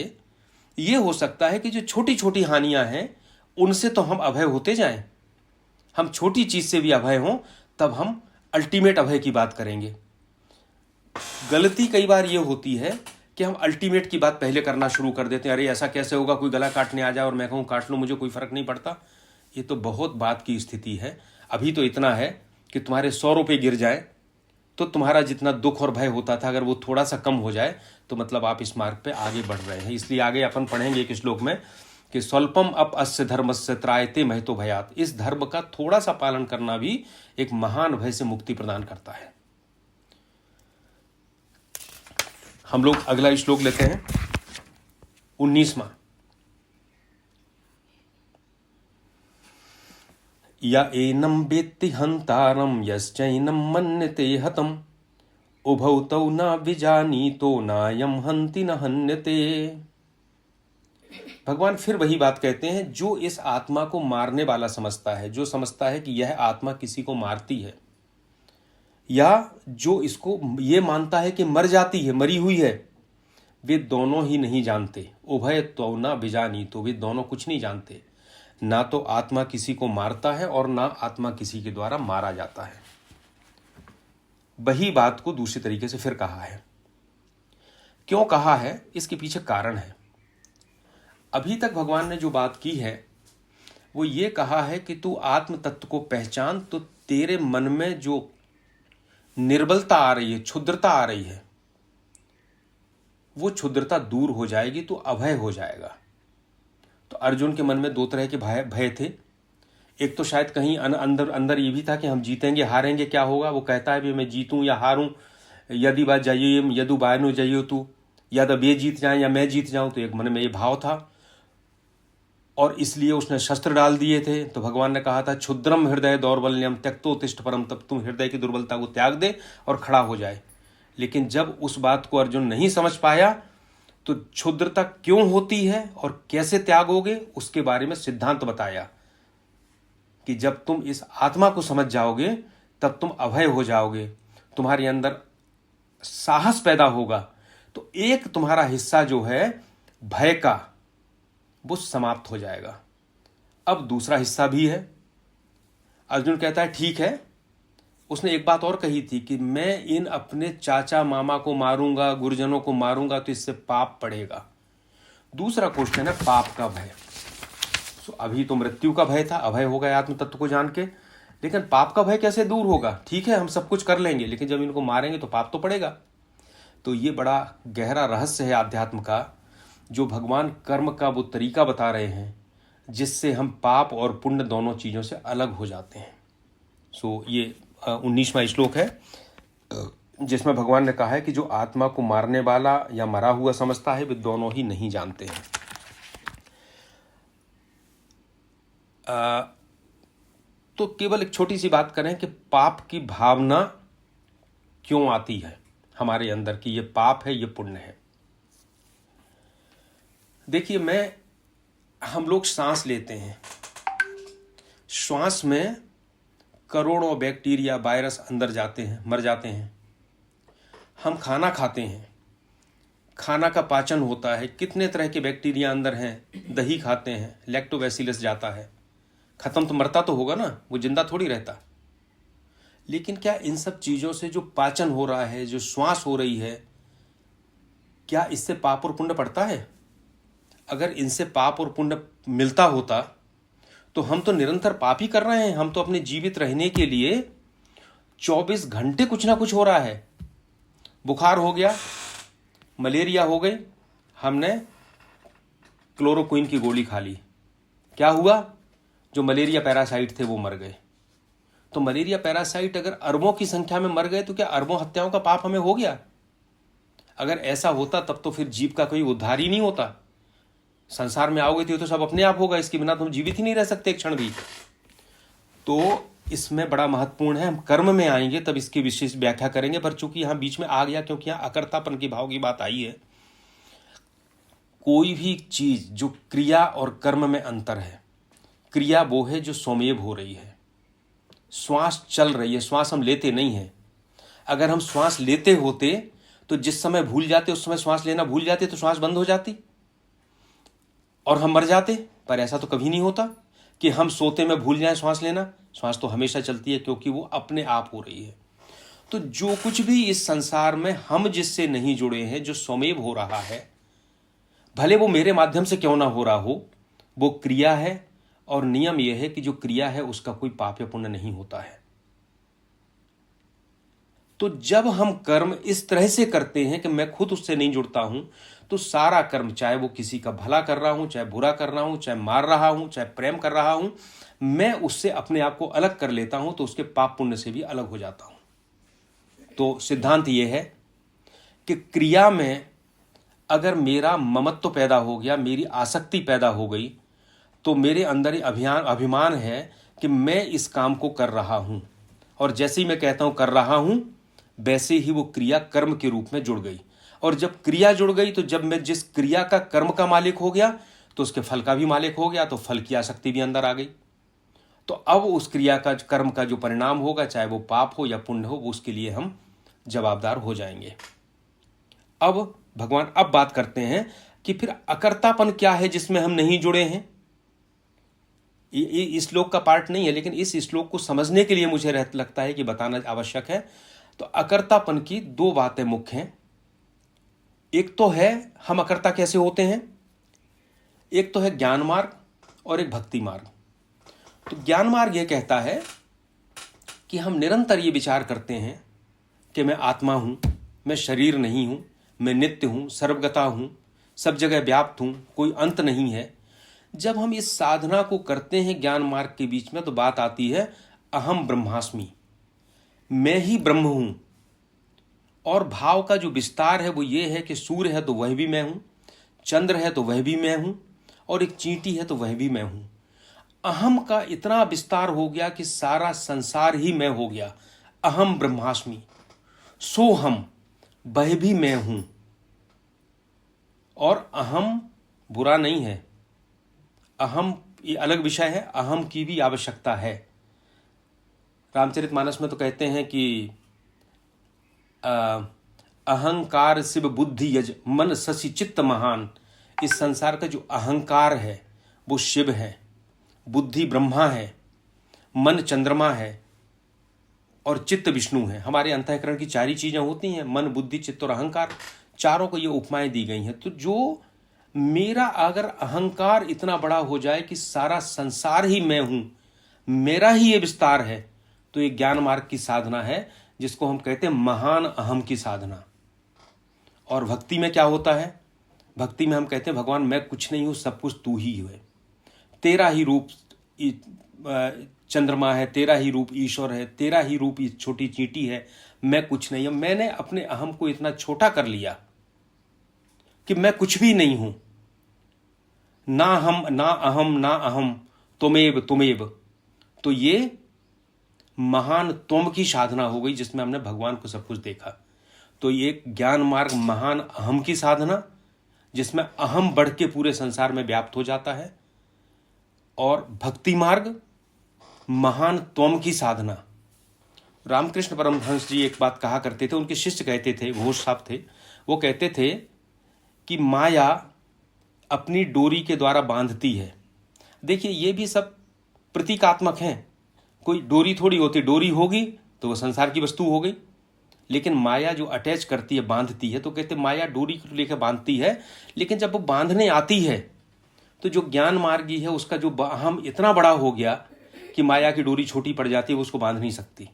ये हो सकता है कि जो छोटी छोटी हानियां हैं उनसे तो हम अभय होते जाएं। हम छोटी चीज से भी अभय हों, तब हम अल्टीमेट अभय की बात करेंगे। गलती कई बार ये होती है कि हम अल्टीमेट की बात पहले करना शुरू कर देते हैं। अरे ऐसा कैसे होगा, कोई गला काटने आ जाए और मैं कहूँ काट लो, मुझे कोई फर्क नहीं पड़ता। ये तो बहुत बात की स्थिति है। अभी तो इतना है कि तुम्हारे 100 रुपये गिर जाए तो तुम्हारा जितना दुख और भय होता था, अगर वो थोड़ा सा कम हो जाए तो मतलब आप इस मार्ग पे आगे बढ़ रहे हैं। इसलिए आगे अपन पढ़ेंगे एक श्लोक में कि स्वल्पम अप अस्य धर्मस्य त्रायते महतो भयात। इस धर्म का थोड़ा सा पालन करना भी एक महान भय से मुक्ति प्रदान करता है। हम लोग अगला श्लोक लेते हैं, 19वां। या एनम वेत्ति हंतारम यश्चैनम मन्यते हतम उभौ तौ न विजानीतो नायम हंति न हन्यते। भगवान फिर वही बात कहते हैं, जो इस आत्मा को मारने वाला समझता है, जो समझता है कि यह आत्मा किसी को मारती है, या जो इसको ये मानता है कि मर जाती है, मरी हुई है, वे दोनों ही नहीं जानते। उभय तो ना बिजानी, तो वे दोनों कुछ नहीं जानते। ना तो आत्मा किसी को मारता है और ना आत्मा किसी के द्वारा मारा जाता है। वही बात को दूसरी तरीके से फिर कहा है। क्यों कहा है, इसके पीछे कारण है। अभी तक भगवान ने जो बात की है वो ये कहा है कि तू आत्म तत्व को पहचान, तो तेरे मन में जो निर्बलता आ रही है, क्षुद्रता आ रही है, वो क्षुद्रता दूर हो जाएगी, तो अभय हो जाएगा। तो अर्जुन के मन में 2 तरह के भय थे। एक तो शायद कहीं अंदर अंदर ये भी था कि हम जीतेंगे हारेंगे क्या होगा। वो कहता है भी मैं जीतूं या हारूं, यदि बात जाइए यदु बायनु जाइयो तू, या तो वे जीत जाएं या मैं जीत जाऊं। तो एक मन में ये भाव था और इसलिए उसने शस्त्र डाल दिए थे। तो भगवान ने कहा था क्षुद्रम हृदय दौर्बल्यम त्यक्तोत्तिष्ठ परम, तब तुम हृदय की दुर्बलता को त्याग दे और खड़ा हो जाए। लेकिन जब उस बात को अर्जुन नहीं समझ पाया तो क्षुद्रता क्यों होती है और कैसे त्यागोगे, उसके बारे में सिद्धांत बताया कि जब तुम इस आत्मा को समझ जाओगे तब तुम अभय हो जाओगे, तुम्हारे अंदर साहस पैदा होगा। तो एक तुम्हारा हिस्सा जो है भय का, वो समाप्त हो जाएगा। अब दूसरा हिस्सा भी है। अर्जुन कहता है ठीक है। उसने एक बात और कही थी कि मैं इन अपने चाचा मामा को मारूंगा, गुरुजनों को मारूंगा तो इससे पाप पड़ेगा। दूसरा क्वेश्चन है पाप का भय। अभी तो मृत्यु का भय था, अभय हो गया आत्म तत्व को जान के, लेकिन पाप का भय कैसे दूर होगा। ठीक है हम सब कुछ कर लेंगे, लेकिन जब इनको मारेंगे तो पाप तो पड़ेगा। तो ये बड़ा गहरा रहस्य है आध्यात्म का, जो भगवान कर्म का वो तरीका बता रहे हैं जिससे हम पाप और पुण्य दोनों चीज़ों से अलग हो जाते हैं। ये 19वां श्लोक है जिसमें भगवान ने कहा है कि जो आत्मा को मारने वाला या मरा हुआ समझता है वे दोनों ही नहीं जानते हैं। तो केवल एक छोटी सी बात करें कि पाप की भावना क्यों आती है हमारे अंदर कि ये पाप है ये पुण्य है। देखिए हम लोग सांस लेते हैं, श्वास में करोड़ों बैक्टीरिया वायरस अंदर जाते हैं, मर जाते हैं। हम खाना खाते हैं, खाना का पाचन होता है, कितने तरह के बैक्टीरिया अंदर हैं। दही खाते हैं, लैक्टोबैसिलस जाता है, खत्म तो मरता तो होगा ना, वो जिंदा थोड़ी रहता। लेकिन क्या इन सब चीजों से जो पाचन हो रहा है, जो श्वास हो रही है, क्या इससे पाप और पुण्य पड़ता है? अगर इनसे पाप और पुण्य मिलता होता तो हम तो निरंतर पाप ही कर रहे हैं। हम तो अपने जीवित रहने के लिए 24 घंटे कुछ ना कुछ हो रहा है। बुखार हो गया, मलेरिया हो गई, हमने क्लोरोक्विन की गोली खा ली, क्या हुआ? जो मलेरिया पैरासाइट थे वो मर गए। तो मलेरिया पैरासाइट अगर अरबों की संख्या में मर गए तो क्या अरबों हत्याओं का पाप हमें हो गया? अगर ऐसा होता तब तो फिर जीव का कोई उद्धार ही नहीं होता। संसार में आओगे तो सब अपने आप होगा, इसके बिना तुम जीवित ही नहीं रह सकते एक क्षण भी। तो इसमें बड़ा महत्वपूर्ण है। हम कर्म में आएंगे तब इसकी विशेष व्याख्या करेंगे, पर चूंकि यहाँ बीच में आ गया, क्योंकि यहाँ अकर्तापन की भाव की बात आई है। कोई भी चीज जो क्रिया और कर्म में अंतर है, क्रिया वो है जो स्वमेव हो रही है, श्वास चल रही है, श्वास हम लेते नहीं हैं। अगर हम श्वास लेते होते तो जिस समय भूल जाते उस समय श्वास लेना भूल जाते तो श्वास बंद हो जाती और हम मर जाते। पर ऐसा तो कभी नहीं होता कि हम सोते में भूल जाएं श्वास लेना। श्वास तो हमेशा चलती है, क्योंकि वो अपने आप हो रही है। तो जो कुछ भी इस संसार में हम जिससे नहीं जुड़े हैं, जो स्वमेव हो रहा है, भले वो मेरे माध्यम से क्यों ना हो रहा हो, वो क्रिया है। और नियम यह है कि जो क्रिया है उसका कोई पाप या पुण्य नहीं होता है। तो जब हम कर्म इस तरह से करते हैं कि मैं खुद उससे नहीं जुड़ता हूं, तो सारा कर्म, चाहे वो किसी का भला कर रहा हूं, चाहे बुरा कर रहा हूं, चाहे मार रहा हूं, चाहे प्रेम कर रहा हूं, मैं उससे अपने आप को अलग कर लेता हूं, तो उसके पाप पुण्य से भी अलग हो जाता हूं। तो सिद्धांत यह है कि क्रिया में अगर मेरा ममत्व पैदा हो गया, मेरी आसक्ति पैदा हो गई, तो मेरे अंदर ही अभिमान है कि मैं इस काम को कर रहा हूं। और जैसे ही मैं कहता हूं कर रहा हूं, वैसे ही वो क्रिया कर्म के रूप में जुड़ गई। और जब क्रिया जुड़ गई, तो जब मैं जिस क्रिया का कर्म का मालिक हो गया, तो उसके फल का भी मालिक हो गया, तो फल की आसक्ति भी अंदर आ गई। तो अब उस क्रिया का, कर्म का जो परिणाम होगा, चाहे वो पाप हो या पुण्य हो, उसके लिए हम जवाबदार हो जाएंगे। अब भगवान अब बात करते हैं कि फिर अकर्तापन क्या है जिसमें हम नहीं जुड़े हैं। ये इस श्लोक का पार्ट नहीं है, लेकिन इस श्लोक को समझने के लिए मुझे लगता है कि बताना आवश्यक है। तो अकर्तापन की दो बातें मुख्य हैं। एक तो है हम अकर्ता कैसे होते हैं, एक तो है ज्ञान मार्ग और एक भक्ति मार्ग। तो ज्ञान मार्ग यह कहता है कि हम निरंतर ये विचार करते हैं कि मैं आत्मा हूं, मैं शरीर नहीं हूं, मैं नित्य हूं, सर्वगता हूं, सब जगह व्याप्त हूं, कोई अंत नहीं है। जब हम इस साधना को करते हैं ज्ञान मार्ग के बीच में, तो बात आती है अहम ब्रह्मास्मि, मैं ही ब्रह्म हूं। और भाव का जो विस्तार है वो ये है कि सूर्य है तो वह भी मैं हूं, चंद्र है तो वह भी मैं हूं, और एक चींटी है तो वह भी मैं हूं। अहम का इतना विस्तार हो गया कि सारा संसार ही मैं हो गया। अहम ब्रह्मास्मि, सो हम, वह भी मैं हूं। और अहम बुरा नहीं है, अहम ये अलग विषय है, अहम की भी आवश्यकता है। रामचरितमानस में तो कहते हैं कि अहंकार शिव बुद्धि यज मन शशि चित्त महान। इस संसार का जो अहंकार है वो शिव है, बुद्धि ब्रह्मा है, मन चंद्रमा है और चित्त विष्णु है। हमारे अंतःकरण की चार ही चीजें होती हैं, मन बुद्धि चित्त और अहंकार। चारों को ये उपमाएं दी गई हैं। तो जो मेरा अगर अहंकार इतना बड़ा हो जाए कि सारा संसार ही मैं हूं, मेरा ही ये विस्तार है, तो ये ज्ञान मार्ग की साधना है, जिसको हम कहते हैं महान अहम की साधना। और भक्ति में क्या होता है, भक्ति में हम कहते हैं भगवान मैं कुछ नहीं हूं, सब कुछ तू ही है, तेरा ही रूप चंद्रमा है, तेरा ही रूप ईश्वर है, तेरा ही रूप छोटी चींटी है, मैं कुछ नहीं हूं। मैंने अपने अहम को इतना छोटा कर लिया कि मैं कुछ भी नहीं हूं, ना हम ना अहम ना अहम, तुमेव तुमेव। तो ये महान तुम की साधना हो गई, जिसमें हमने भगवान को सब कुछ देखा। तो ये ज्ञान मार्ग महान अहम की साधना, जिसमें अहम बढ़ के पूरे संसार में व्याप्त हो जाता है। और भक्ति मार्ग महान त्वम की साधना। रामकृष्ण परमहंस जी एक बात कहा करते थे, उनके शिष्य कहते थे, घोष साहब थे, वो कहते थे कि माया अपनी डोरी के द्वारा बांधती है। देखिए ये भी सब प्रतीकात्मक हैं, कोई डोरी थोड़ी होती, डोरी होगी तो वो संसार की वस्तु हो गई। लेकिन माया जो अटैच करती है, बांधती है, तो कहते माया डोरी को लेकर बांधती है, लेकिन जब वो बांधने आती है तो जो ज्ञान मार्गी है उसका जो अहम इतना बड़ा हो गया कि माया की डोरी छोटी पड़ जाती है, वो उसको बांध नहीं सकती।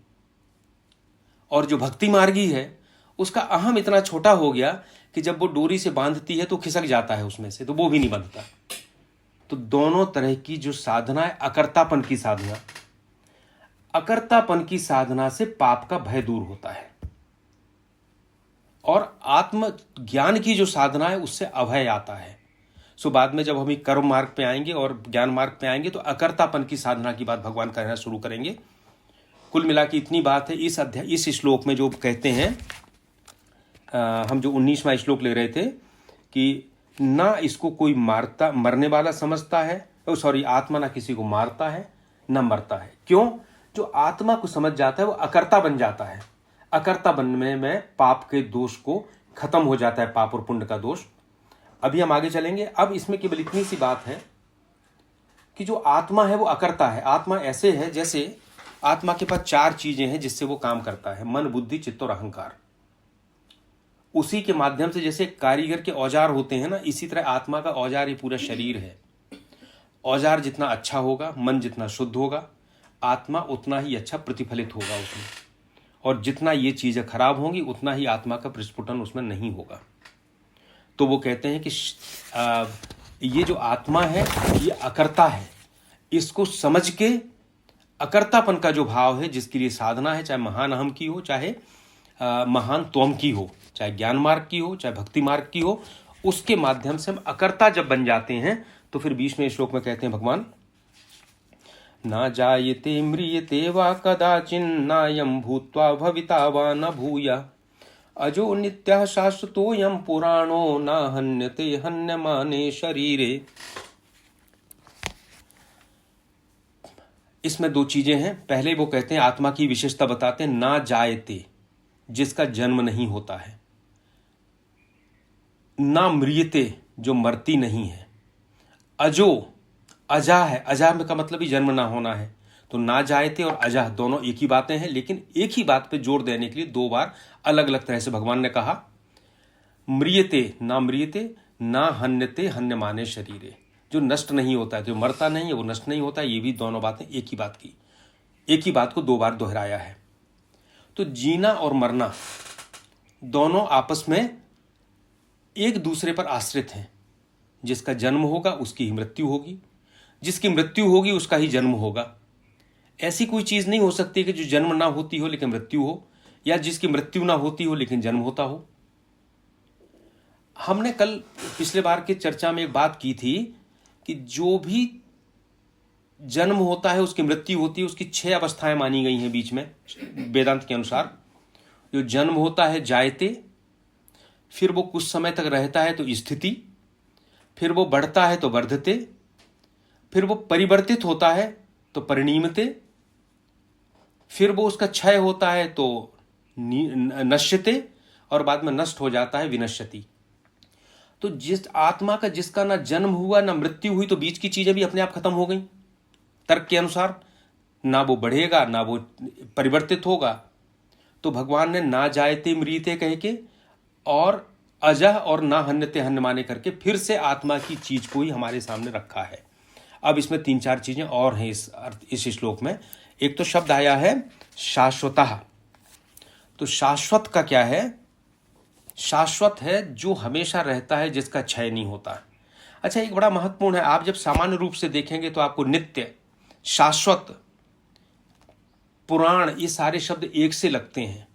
और जो भक्ति मार्गी है उसका अहम इतना छोटा हो गया कि जब वो डोरी से बांधती है तो खिसक जाता है उसमें से, तो वो भी नहीं बंधता। तो दोनों तरह की जो साधना है, अकर्तापन की साधना, अकर्तापन की साधना से पाप का भय दूर होता है, और आत्म ज्ञान की जो साधना है उससे अभय आता है। सो बाद में जब हम कर्म मार्ग पे आएंगे और ज्ञान मार्ग पे आएंगे तो अकर्तापन की साधना की बात भगवान कहना शुरू करेंगे। कुल मिला के इतनी बात है इस श्लोक में जो कहते हैं, हम जो 19वां श्लोक ले रहे थे कि ना इसको कोई मरने वाला समझता है, आत्मा ना किसी को मारता है ना मरता है। क्यों? जो आत्मा को समझ जाता है वो अकर्ता बन जाता है। अकर्ता बनने में पाप के दोष को खत्म हो जाता है, पाप और पुण्य का दोष। अभी हम आगे चलेंगे। अब इसमें केवल इतनी सी बात है कि जो आत्मा है वो अकर्ता है। आत्मा ऐसे है जैसे आत्मा के पास 4 चीजें हैं जिससे वो काम करता है, मन, बुद्धि, चित्त और अहंकार। उसी के माध्यम से जैसे कारीगर के औजार होते हैं ना, इसी तरह आत्मा का औजार ही पूरा शरीर है। औजार जितना अच्छा होगा, मन जितना शुद्ध होगा, आत्मा उतना ही अच्छा प्रतिफलित होगा उसमें, और जितना ये चीजें खराब होंगी उतना ही आत्मा का प्रस्फुटन उसमें नहीं होगा। तो वो कहते हैं कि ये जो आत्मा है ये अकर्ता है। इसको समझ के अकर्तापन का जो भाव है, जिसके लिए साधना है, चाहे महान अहम की हो, चाहे महान त्वम की हो, चाहे ज्ञान मार्ग की हो, चाहे भक्ति मार्ग की हो, उसके माध्यम से हम अकर्ता जब बन जाते हैं तो फिर 20वें श्लोक में कहते हैं भगवान, ना जायते म्रियते वा कदाचिन्नायं भूत्वा भविता वा न भूया अजो नित्यः शाश्वतोऽयं पुराणो न हन्यते हन्यमाने शरीरे। इसमें 2 चीजें हैं। पहले वो कहते हैं, आत्मा की विशेषता बताते हैं, ना जायते, जिसका जन्म नहीं होता है, ना म्रियते, जो मरती नहीं है, अजो, अजा है। अजा का मतलब ही जन्म ना होना है। तो ना जायते और अजा दोनों एक ही बातें हैं, लेकिन एक ही बात पे जोर देने के लिए 2 बार अलग अलग तरह से भगवान ने कहा। म्रियते, ना म्रियते, ना हन्यते हन्यमाने शरीरे, जो नष्ट नहीं होता है, जो मरता नहीं है वो नष्ट नहीं होता। ये भी दोनों बातें एक ही बात की, एक ही बात को 2 बार दोहराया है। तो जीना और मरना दोनों आपस में एक दूसरे पर आश्रित हैं। जिसका जन्म होगा उसकी ही मृत्यु होगी, जिसकी मृत्यु होगी उसका ही जन्म होगा। ऐसी कोई चीज नहीं हो सकती कि जो जन्म ना होती हो लेकिन मृत्यु हो, या जिसकी मृत्यु ना होती हो लेकिन जन्म होता हो। हमने कल पिछले बार की चर्चा में एक बात की थी कि जो भी जन्म होता है उसकी मृत्यु होती है, उसकी 6 अवस्थाएं मानी गई हैं बीच में वेदांत के अनुसार। जो जन्म होता है जायते, फिर वो कुछ समय तक रहता है तो स्थिति, फिर वो बढ़ता है तो वर्धते, फिर वो परिवर्तित होता है तो परिणीमते, फिर वो उसका क्षय होता है तो नश्यते, और बाद में नष्ट हो जाता है विनश्यति। तो जिस आत्मा का जिसका ना जन्म हुआ ना मृत्यु हुई, तो बीच की चीजें भी अपने आप खत्म हो गई तर्क के अनुसार। ना वो बढ़ेगा ना वो परिवर्तित होगा। तो भगवान ने ना जायते म्रियते कह के और अजह और ना हन्यते हन्यमाने करके फिर से आत्मा की चीज को ही हमारे सामने रखा है। अब इसमें 3-4 चीजें और हैं इस श्लोक में। एक तो शब्द आया है शाश्वतः। तो शाश्वत का क्या है? शाश्वत है जो हमेशा रहता है, जिसका क्षय नहीं होता। अच्छा, एक बड़ा महत्वपूर्ण है। आप जब सामान्य रूप से देखेंगे तो आपको नित्य, शाश्वत, पुराण, ये सारे शब्द एक से लगते हैं,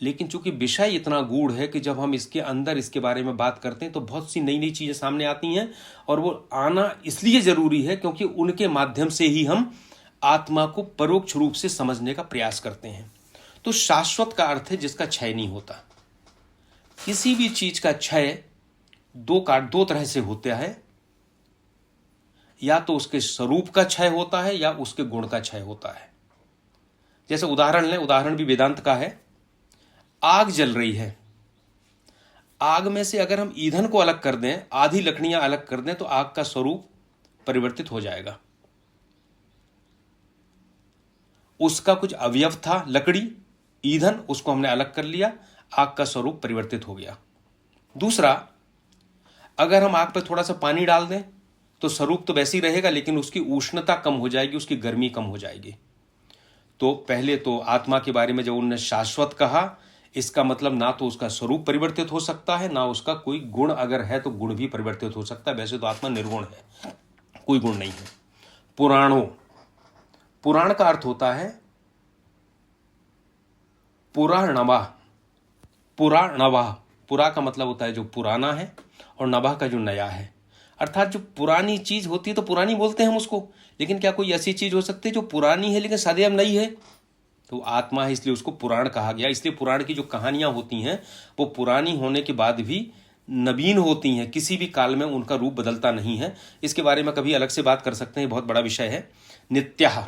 लेकिन चूंकि विषय इतना गूढ़ है कि जब हम इसके अंदर इसके बारे में बात करते हैं तो बहुत सी नई नई चीजें सामने आती हैं, और वो आना इसलिए जरूरी है क्योंकि उनके माध्यम से ही हम आत्मा को परोक्ष रूप से समझने का प्रयास करते हैं। तो शाश्वत का अर्थ है जिसका क्षय नहीं होता। किसी भी चीज का क्षय 2 तरह से होता है, या तो उसके स्वरूप का क्षय होता है या उसके गुण का क्षय होता है। जैसे उदाहरण लें, उदाहरण भी वेदांत का है। आग जल रही है, आग में से अगर हम ईंधन को अलग कर दें, आधी लकड़ियां अलग कर दें, तो आग का स्वरूप परिवर्तित हो जाएगा। उसका कुछ अवयव था, लकड़ी, ईंधन, उसको हमने अलग कर लिया, आग का स्वरूप परिवर्तित हो गया। दूसरा, अगर हम आग पर थोड़ा सा पानी डाल दें तो स्वरूप तो वैसे ही रहेगा, लेकिन उसकी उष्णता कम हो जाएगी, उसकी गर्मी कम हो जाएगी। तो पहले तो आत्मा के बारे में जब उन्होंने शाश्वत कहा, इसका मतलब ना तो उसका स्वरूप परिवर्तित हो सकता है, ना उसका कोई गुण अगर है तो गुण भी परिवर्तित हो सकता है। वैसे तो आत्मा निर्गुण है, कोई गुण नहीं है। पुराणों, पुराण का अर्थ होता है पुराणवा। पुराणवा, पुरा का मतलब होता है जो पुराना है, और नवा का जो नया है। अर्थात जो पुरानी चीज होती है तो पुरानी बोलते हैं हम उसको, लेकिन क्या कोई ऐसी चीज हो सकती है जो पुरानी है लेकिन सदैव नई है? तो आत्मा है इसलिए उसको पुराण कहा गया। इसलिए पुराण की जो कहानियां होती हैं वो पुरानी होने के बाद भी नवीन होती हैं, किसी भी काल में उनका रूप बदलता नहीं है। इसके बारे में कभी अलग से बात कर सकते हैं, बहुत बड़ा विषय है। नित्यः,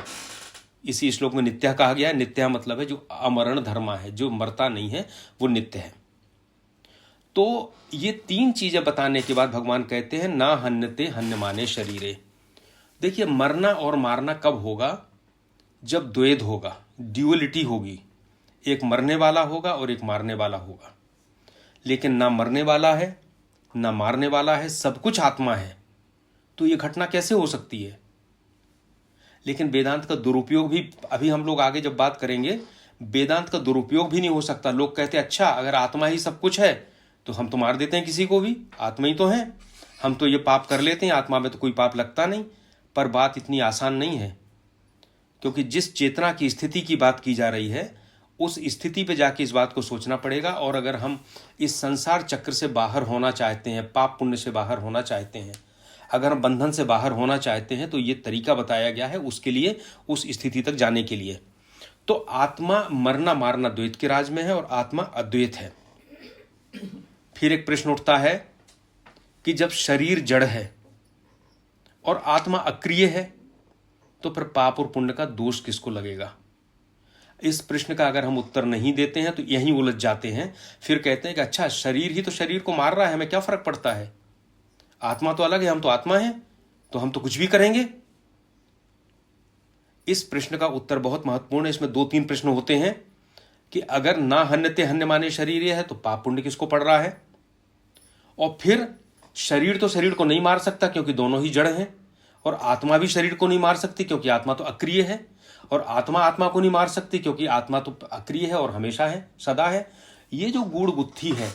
इसी श्लोक में नित्यः कहा गया है। नित्यः मतलब है जो अमरण धर्मा है, जो मरता नहीं है वो नित्य है। तो ये तीन चीजें बताने के बाद भगवान कहते हैं ना हन्यते हन्यमाने शरीरे। देखिए, मरना और मारना कब होगा? जब द्वैध होगा, ड्यूअलिटी होगी, एक मरने वाला होगा और एक मारने वाला होगा। लेकिन ना मरने वाला है ना मारने वाला है, सब कुछ आत्मा है, तो ये घटना कैसे हो सकती है? लेकिन वेदांत का दुरुपयोग भी, अभी हम लोग आगे जब बात करेंगे, वेदांत का दुरुपयोग भी नहीं हो सकता। लोग कहते हैं अच्छा अगर आत्मा ही सब कुछ है तो हम तो मार देते हैं किसी को भी, आत्मा ही तो है, हम तो ये पाप कर लेते हैं, आत्मा में तो कोई पाप लगता नहीं। पर बात इतनी आसान नहीं है, क्योंकि जिस चेतना की स्थिति की बात की जा रही है उस स्थिति पे जाके इस बात को सोचना पड़ेगा। और अगर हम इस संसार चक्र से बाहर होना चाहते हैं, पाप पुण्य से बाहर होना चाहते हैं, अगर हम बंधन से बाहर होना चाहते हैं, तो ये तरीका बताया गया है उसके लिए, उस स्थिति तक जाने के लिए। तो आत्मा मरना मारना द्वैत के राज में है और आत्मा अद्वैत है। फिर एक प्रश्न उठता है कि जब शरीर जड़ है और आत्मा अक्रिय है तो फिर पाप और पुण्य का दोष किसको लगेगा? इस प्रश्न का अगर हम उत्तर नहीं देते हैं तो यहीं उलझ जाते हैं। फिर कहते हैं कि अच्छा शरीर ही तो शरीर को मार रहा है, हमें क्या फर्क पड़ता है, आत्मा तो अलग है, हम तो आत्मा हैं, तो हम तो कुछ भी करेंगे। इस प्रश्न का उत्तर बहुत महत्वपूर्ण है। इसमें दो तीन प्रश्न होते हैं कि अगर ना हन्यते हन्यमाने शरीर है तो पाप पुण्य किसको पड़ रहा है, और फिर शरीर तो शरीर को नहीं मार सकता क्योंकि दोनों ही जड़ हैं, और आत्मा भी शरीर को नहीं मार सकती क्योंकि आत्मा तो अक्रिय है, और आत्मा आत्मा को नहीं मार सकती क्योंकि आत्मा तो अक्रिय है और हमेशा है, सदा है। ये जो गूढ़ बुद्धि है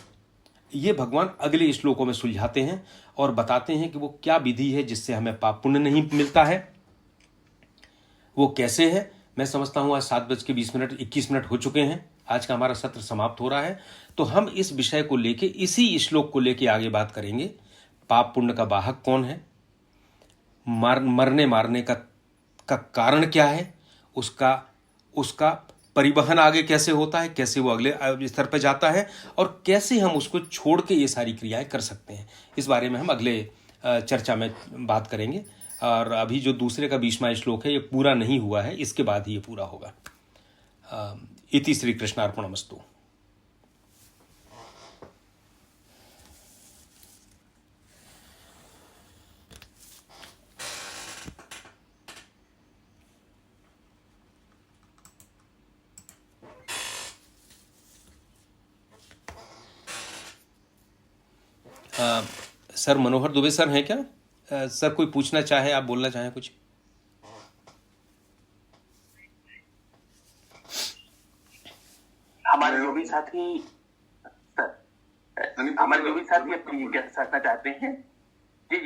ये भगवान अगले श्लोकों में सुलझाते हैं और बताते हैं कि वो क्या विधि है जिससे हमें पाप पुण्य नहीं मिलता है, वो कैसे है। मैं समझता हूँ आज 7:20 हो चुके हैं, आज का हमारा सत्र समाप्त हो रहा है। तो हम इस विषय को लेके, इसी श्लोक को लेके आगे बात करेंगे। पाप पुण्य का वाहक कौन है, मरने मारने का कारण क्या है, उसका परिवहन आगे कैसे होता है, कैसे वो अगले स्तर पर जाता है, और कैसे हम उसको छोड़ के ये सारी क्रियाएं कर सकते हैं। इस बारे में हम अगले चर्चा में बात करेंगे। और अभी जो दूसरे का 20वां श्लोक है ये पूरा नहीं हुआ है, इसके बाद ही ये पूरा होगा। इति श्री कृष्णार्पणमस्तु। सर मनोहर दुबे सर हैं क्या? सर कोई पूछना चाहे, आप बोलना चाहें कुछ? हमारे जो भी साथी अपनी जिज्ञासा रखना चाहते हैं, जी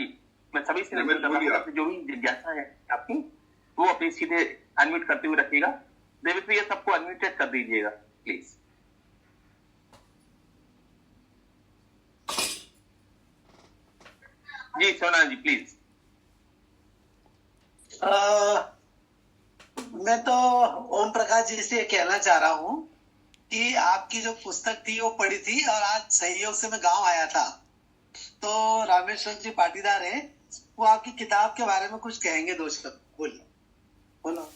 मैं सभी से निवेदन कर रहा हूँ, जो भी जिज्ञासा है आपकी वो अपनी सीधे अनम्यूट करते हुए रखिएगा। देवी ये सबको अनम्यूटेड कर दीजिएगा प्लीज। जी सोना जी प्लीज। मैं तो ओम प्रकाश जी से कहना चाह रहा हूँ कि आपकी जो पुस्तक थी वो पढ़ी थी, और आज संयोग से मैं गांव आया था, तो रामेश्वर जी पाटीदार हैं, वो आपकी किताब के बारे में कुछ कहेंगे। दो शब्द बोलिए। बोलो।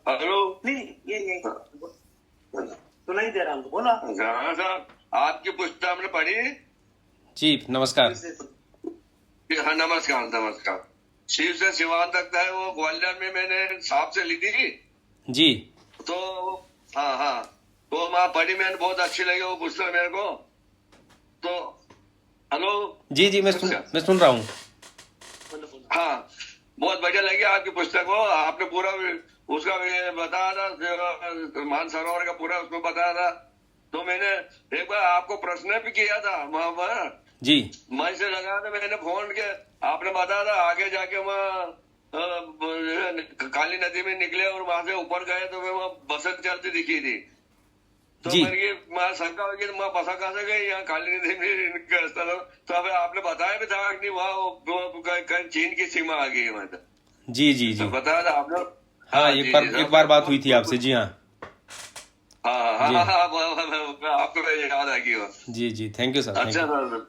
हेलो। नहीं ये सुनाई दे रहा हूँ, बोलो। साहब आपकी पुस्तक हमने पढ़ी जी, नमस्कार। हाँ नमस्कार। शिव से सिवान तक है, वो ग्वालियर में मैंने साहब से ली थी जी। तो हाँ तो वहाँ पढ़ी, मैंने बहुत अच्छी लगी वो पुस्तक मेरे को। तो हेलो जी मैं सुन रहा हूँ। हाँ बहुत बढ़िया लगी आपकी पुस्तक को, आपने पूरा उसका बताया था, मानसरोवर का पूरा उसमें बताया था। तो मैंने एक बार आपको प्रश्न भी किया था वहां पर जी, मैं से लगा था, मैंने फोन के आपने बताया था आगे जाके वहाँ काली नदी में निकले और वहां से ऊपर गए तो वहाँ बसें चलती दिखी थी। तो मेरी शंका होगी तो बसा कहा से गई यहाँ काली नदी में। तो अब आपने बताया भी था कि वहाँ चीन की सीमा आ गई वहां। जी तो बताया था आपने। हाँ एक बार बात हुई थी आपसे। जी हाँ आपको याद आ गई हो। जी थैंक यू सर। अच्छा सर,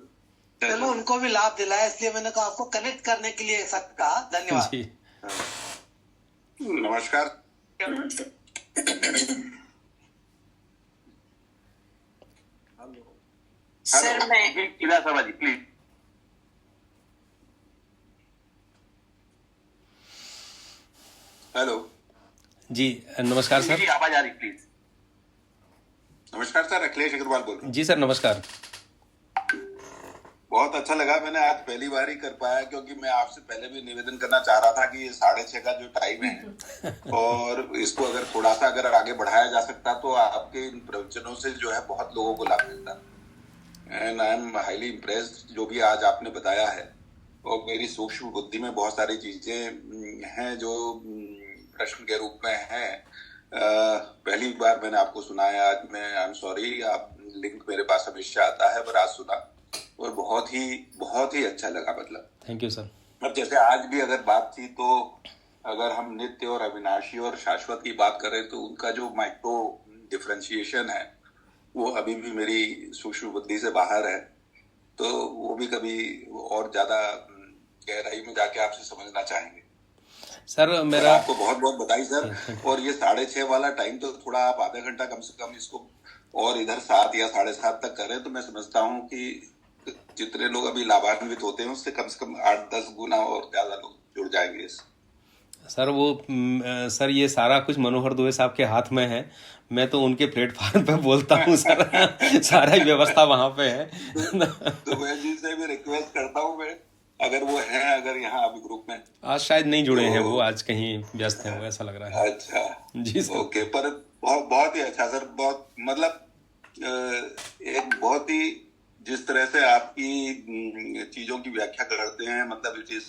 चलो उनको भी लाभ दिलाया, इसलिए मैंने कहा आपको कनेक्ट करने के लिए सब कहा। धन्यवाद जी। नमस्कार। सर मैं जी प्लीज। हेलो जी नमस्कार सर। आवाज आ रही प्लीज। नमस्कार सर, अखिलेश अग्रवाल बोल रहा हूँ। जी सर नमस्कार। बहुत अच्छा लगा, मैंने आज पहली बार ही कर पाया, क्योंकि मैं आपसे पहले भी निवेदन करना चाह रहा था कि ये 6:30 का जो टाइम है और इसको अगर थोड़ा सा अगर आगे बढ़ाया जा सकता तो आपके इन प्रवचनों से जो है बहुत लोगों को लाभ मिलता। And I am highly impressed जो भी आज आपने बताया है, और मेरी सूक्ष्म बुद्धि में बहुत सारी चीजें हैं जो प्रश्न के रूप में हैं। पहली बार मैंने आपको सुनाया आज, मैं आई एम सॉरी, आप लिंक मेरे पास हमेशा आता है पर आज सुना और बहुत ही अच्छा लगा। मतलब थैंक यू सर। अब जैसे आज भी अगर बात थी तो अगर हम नित्य और अविनाशी और शाश्वत की बात करें तो उनका जो माइक्रो डिफरेंशिएशन है वो अभी भी मेरी सूक्ष्म बुद्धि से बाहर है, तो वो भी कभी और ज्यादा गहराई में जाके आपसे समझना चाहेंगे सर। मेरा आपको बहुत बहुत बधाई सर। और ये 6:30 वाला टाइम तो थोड़ा आप आधा घंटा कम से कम इसको और इधर 7 या 7:30 तक करें तो मैं समझता हूँ कि जितने लोग अभी लाभान्वित होते हैं उससे कम से कम 8-10 गुना और ज्यादा लोग जुड़ जाएंगे इस। सर वो सर ये सारा कुछ मनोहर दुबे साहब के हाथ में है, मैं तो उनके प्लेटफॉर्म पे बोलता हूँ सर। सारा ही व्यवस्था वहाँ पे है। तो मैं जी से भी रिक्वेस्ट करता हूँ, मैं अगर वो है अगर यहाँ अभी ग्रुप में आज शायद नहीं जुड़े हैं वो, आज कहीं व्यस्त हैं वो, ऐसा लग रहा है। अच्छा जी सर। ओके, पर बहुत ही अच्छा सर। बहुत मतलब एक बहुत ही जिस तरह से आपकी चीजों की व्याख्या करते हैं, मतलब इट इज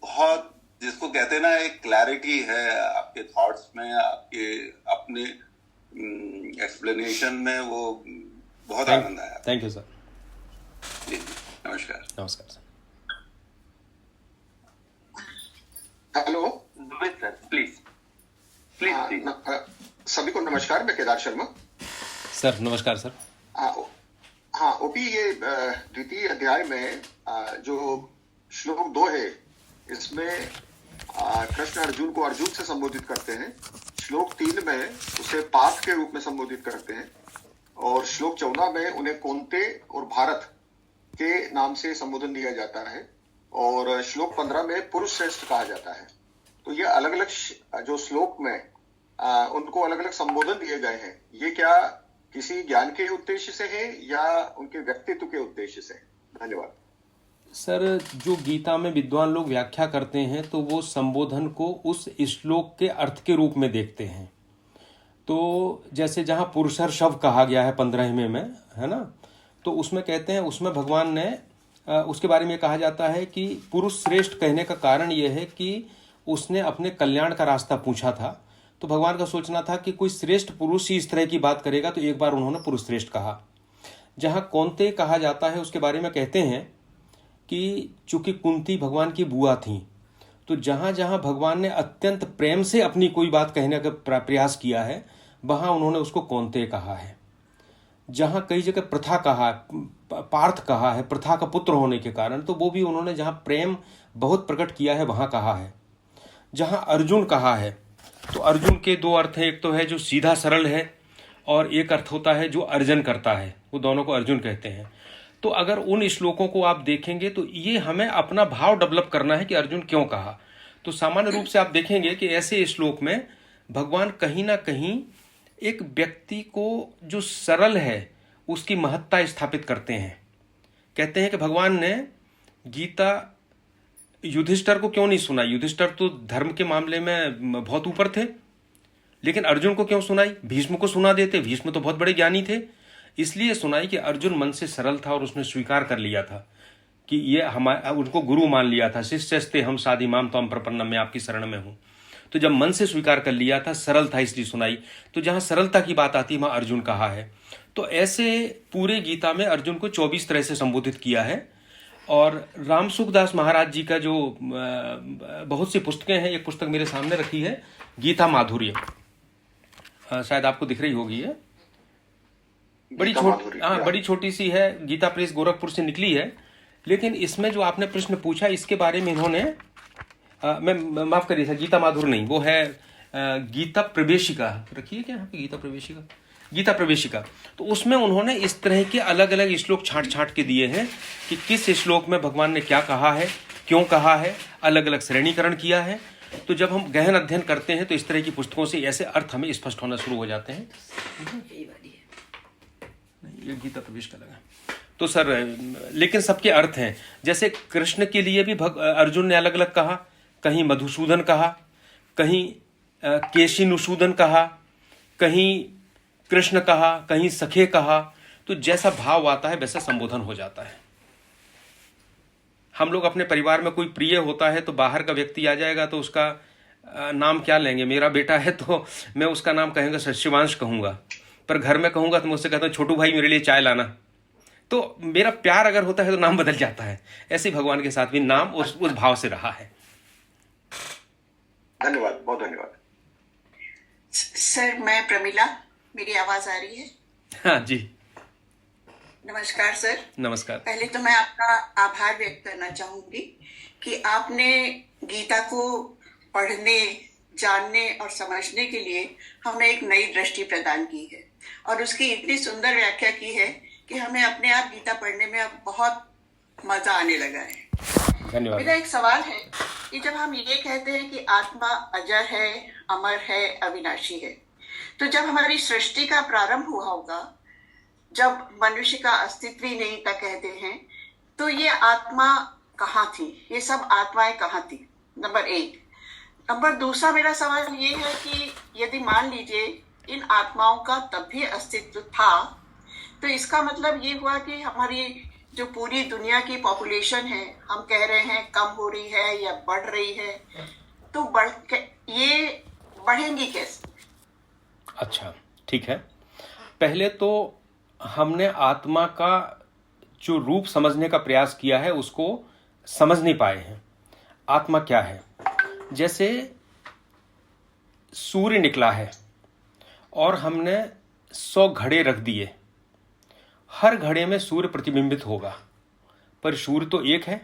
बहुत, जिसको कहते हैं ना, एक क्लैरिटी है आपके थॉट्स में, आपके अपने एक्सप्लेनेशन में, वो बहुत आनंद आया। Thank you sir. जी नमस्कार। नमस्कार sir. Hello Dubey sir please please. सभी को नमस्कार, मैं केदार शर्मा। सर नमस्कार सर। हाँ ओपी, ये द्वितीय अध्याय में जो श्लोक 2 है इसमें कृष्ण अर्जुन को अर्जुन से संबोधित करते हैं। श्लोक 3 में उसे पार्थ के रूप में संबोधित करते हैं और श्लोक 14 में उन्हें कौंते और भारत के नाम से संबोधन दिया जाता है और श्लोक 15 में पुरुष श्रेष्ठ कहा जाता है। तो ये अलग अलग जो श्लोक में उनको अलग अलग संबोधन दिए गए हैं, ये क्या किसी ज्ञान के उद्देश्य से है या उनके व्यक्तित्व के उद्देश्य से? धन्यवाद सर। जो गीता में विद्वान लोग व्याख्या करते हैं तो वो संबोधन को उस श्लोक के अर्थ के रूप में देखते हैं। तो जैसे जहाँ पुरुषर शब्द कहा गया है 15वें में, है ना, तो उसमें कहते हैं, उसमें भगवान ने उसके बारे में कहा जाता है कि पुरुष श्रेष्ठ कहने का कारण यह है कि उसने अपने कल्याण का रास्ता पूछा था। तो भगवान का सोचना था कि कोई श्रेष्ठ पुरुष ही इस तरह की बात करेगा, तो एक बार उन्होंने पुरुष श्रेष्ठ कहा। जहाँ कौंते कहा जाता है उसके बारे में कहते हैं कि चूंकि कुंती भगवान की बुआ थी, तो जहाँ जहाँ भगवान ने अत्यंत प्रेम से अपनी कोई बात कहने का प्रयास किया है वहाँ उन्होंने उसको कौंते कहा है। जहाँ कई जगह प्रथा कहा, पार्थ कहा है प्रथा का पुत्र होने के कारण, तो वो भी उन्होंने जहाँ प्रेम बहुत प्रकट किया है वहाँ कहा है। जहाँ अर्जुन कहा है तो अर्जुन के 2 अर्थ हैं, एक तो है जो सीधा सरल है और एक अर्थ होता है जो अर्जन करता है, वो दोनों को अर्जुन कहते हैं। तो अगर उन श्लोकों को आप देखेंगे तो ये हमें अपना भाव डेवलप करना है कि अर्जुन क्यों कहा। तो सामान्य रूप से आप देखेंगे कि ऐसे श्लोक में भगवान कहीं ना कहीं एक व्यक्ति को जो सरल है उसकी महत्ता स्थापित करते हैं। कहते हैं कि भगवान ने गीता युधिष्ठिर को क्यों नहीं सुनाई? युधिष्ठिर तो धर्म के मामले में बहुत ऊपर थे, लेकिन अर्जुन को क्यों सुनाई? भीष्म को सुना देते, भीष्म तो बहुत बड़े ज्ञानी थे। इसलिए सुनाई कि अर्जुन मन से सरल था और उसने स्वीकार कर लिया था कि ये हमारा, उनको गुरु मान लिया था। शिष्यस्ते हम साधि माम त्वं प्रपन्नम, मैं आपकी शरण में हूँ। तो जब मन से स्वीकार कर लिया था, सरल था, इसलिए सुनाई। तो जहाँ सरलता की बात आती है वहाँ अर्जुन कहा है। तो ऐसे पूरे गीता में अर्जुन को 24 तरह से संबोधित किया है। और राम सुखदास महाराज जी का जो बहुत सी पुस्तकें हैं, एक पुस्तक मेरे सामने रखी है, गीता माधुर्य। शायद आपको दिख रही होगी है, बड़ी गीता छोटी, माधुरी, हाँ या। बड़ी छोटी सी है, गीता प्रेस गोरखपुर से निकली है। लेकिन इसमें जो आपने प्रश्न पूछा इसके बारे में इन्होंने मैं माफ करिए सर, गीता माधुर नहीं, वो है गीता प्रवेशिका, रखिए क्या यहाँ पे गीता प्रवेशिका, गीता प्रवेशिका। तो उसमें उन्होंने इस तरह के अलग अलग श्लोक छांट छांट के दिए हैं कि किस श्लोक में भगवान ने क्या कहा है, क्यों कहा है, अलग अलग श्रेणीकरण किया है। तो जब हम गहन अध्ययन करते हैं तो इस तरह की पुस्तकों से ऐसे अर्थ हमें स्पष्ट होना शुरू हो जाते हैं। नहीं, ये गीता प्रवेश का लगा तो सर, लेकिन सबके अर्थ हैं। जैसे कृष्ण के लिए भी अर्जुन ने अलग अलग कहा, कहीं मधुसूदन कहा, कहीं केशिनुसूदन कहा, कहीं कृष्ण कहा, कहीं सखे कहा। तो जैसा भाव आता है वैसा संबोधन हो जाता है। हम लोग अपने परिवार में कोई प्रिय होता है तो बाहर का व्यक्ति आ जाएगा तो उसका नाम क्या लेंगे। मेरा बेटा है तो मैं उसका नाम कहेंगे शिवांश कहूंगा, पर घर में कहूंगा तो मुझसे कहता हूँ छोटू भाई मेरे लिए चाय लाना। तो मेरा प्यार अगर होता है तो नाम बदल जाता है। ऐसे भगवान के साथ भी नाम उस भाव से रहा है। धन्यवाद, बहुत धन्यवाद। सर, मैं प्रमिला, मेरी आवाज आ रही है? हाँ जी, नमस्कार सर। नमस्कार। पहले तो मैं आपका आभार व्यक्त करना चाहूंगी कि आपने गीता को पढ़ने, जानने और समझने के लिए हमें एक नई दृष्टि प्रदान की है और उसकी इतनी सुंदर व्याख्या की है कि हमें अपने आप गीता पढ़ने में अब बहुत मजा आने लगा है। धन्यवाद। मेरा एक सवाल है कि जब हम ये कहते हैं कि आत्मा अजर है, अमर है, अविनाशी है, तो जब हमारी सृष्टि का प्रारंभ हुआ होगा, जब मनुष्य का अस्तित्व ही नहीं था कहते हैं, तो ये आत्मा कहाँ थी, ये सब आत्माएं कहाँ थी? नंबर एक। नंबर दूसरा मेरा सवाल ये है कि यदि मान लीजिए इन आत्माओं का तब भी अस्तित्व था, तो इसका मतलब ये हुआ कि हमारी जो पूरी दुनिया की पॉपुलेशन है, हम कह रहे हैं कम हो रही है या बढ़ रही है, तो ये बढ़ेंगी कैसे? अच्छा, ठीक है। पहले तो हमने आत्मा का जो रूप समझने का प्रयास किया है उसको समझ नहीं पाए हैं। आत्मा क्या है? जैसे सूर्य निकला है और हमने 100 घड़े रख दिए, हर घड़े में सूर्य प्रतिबिंबित होगा, पर सूर्य तो एक है।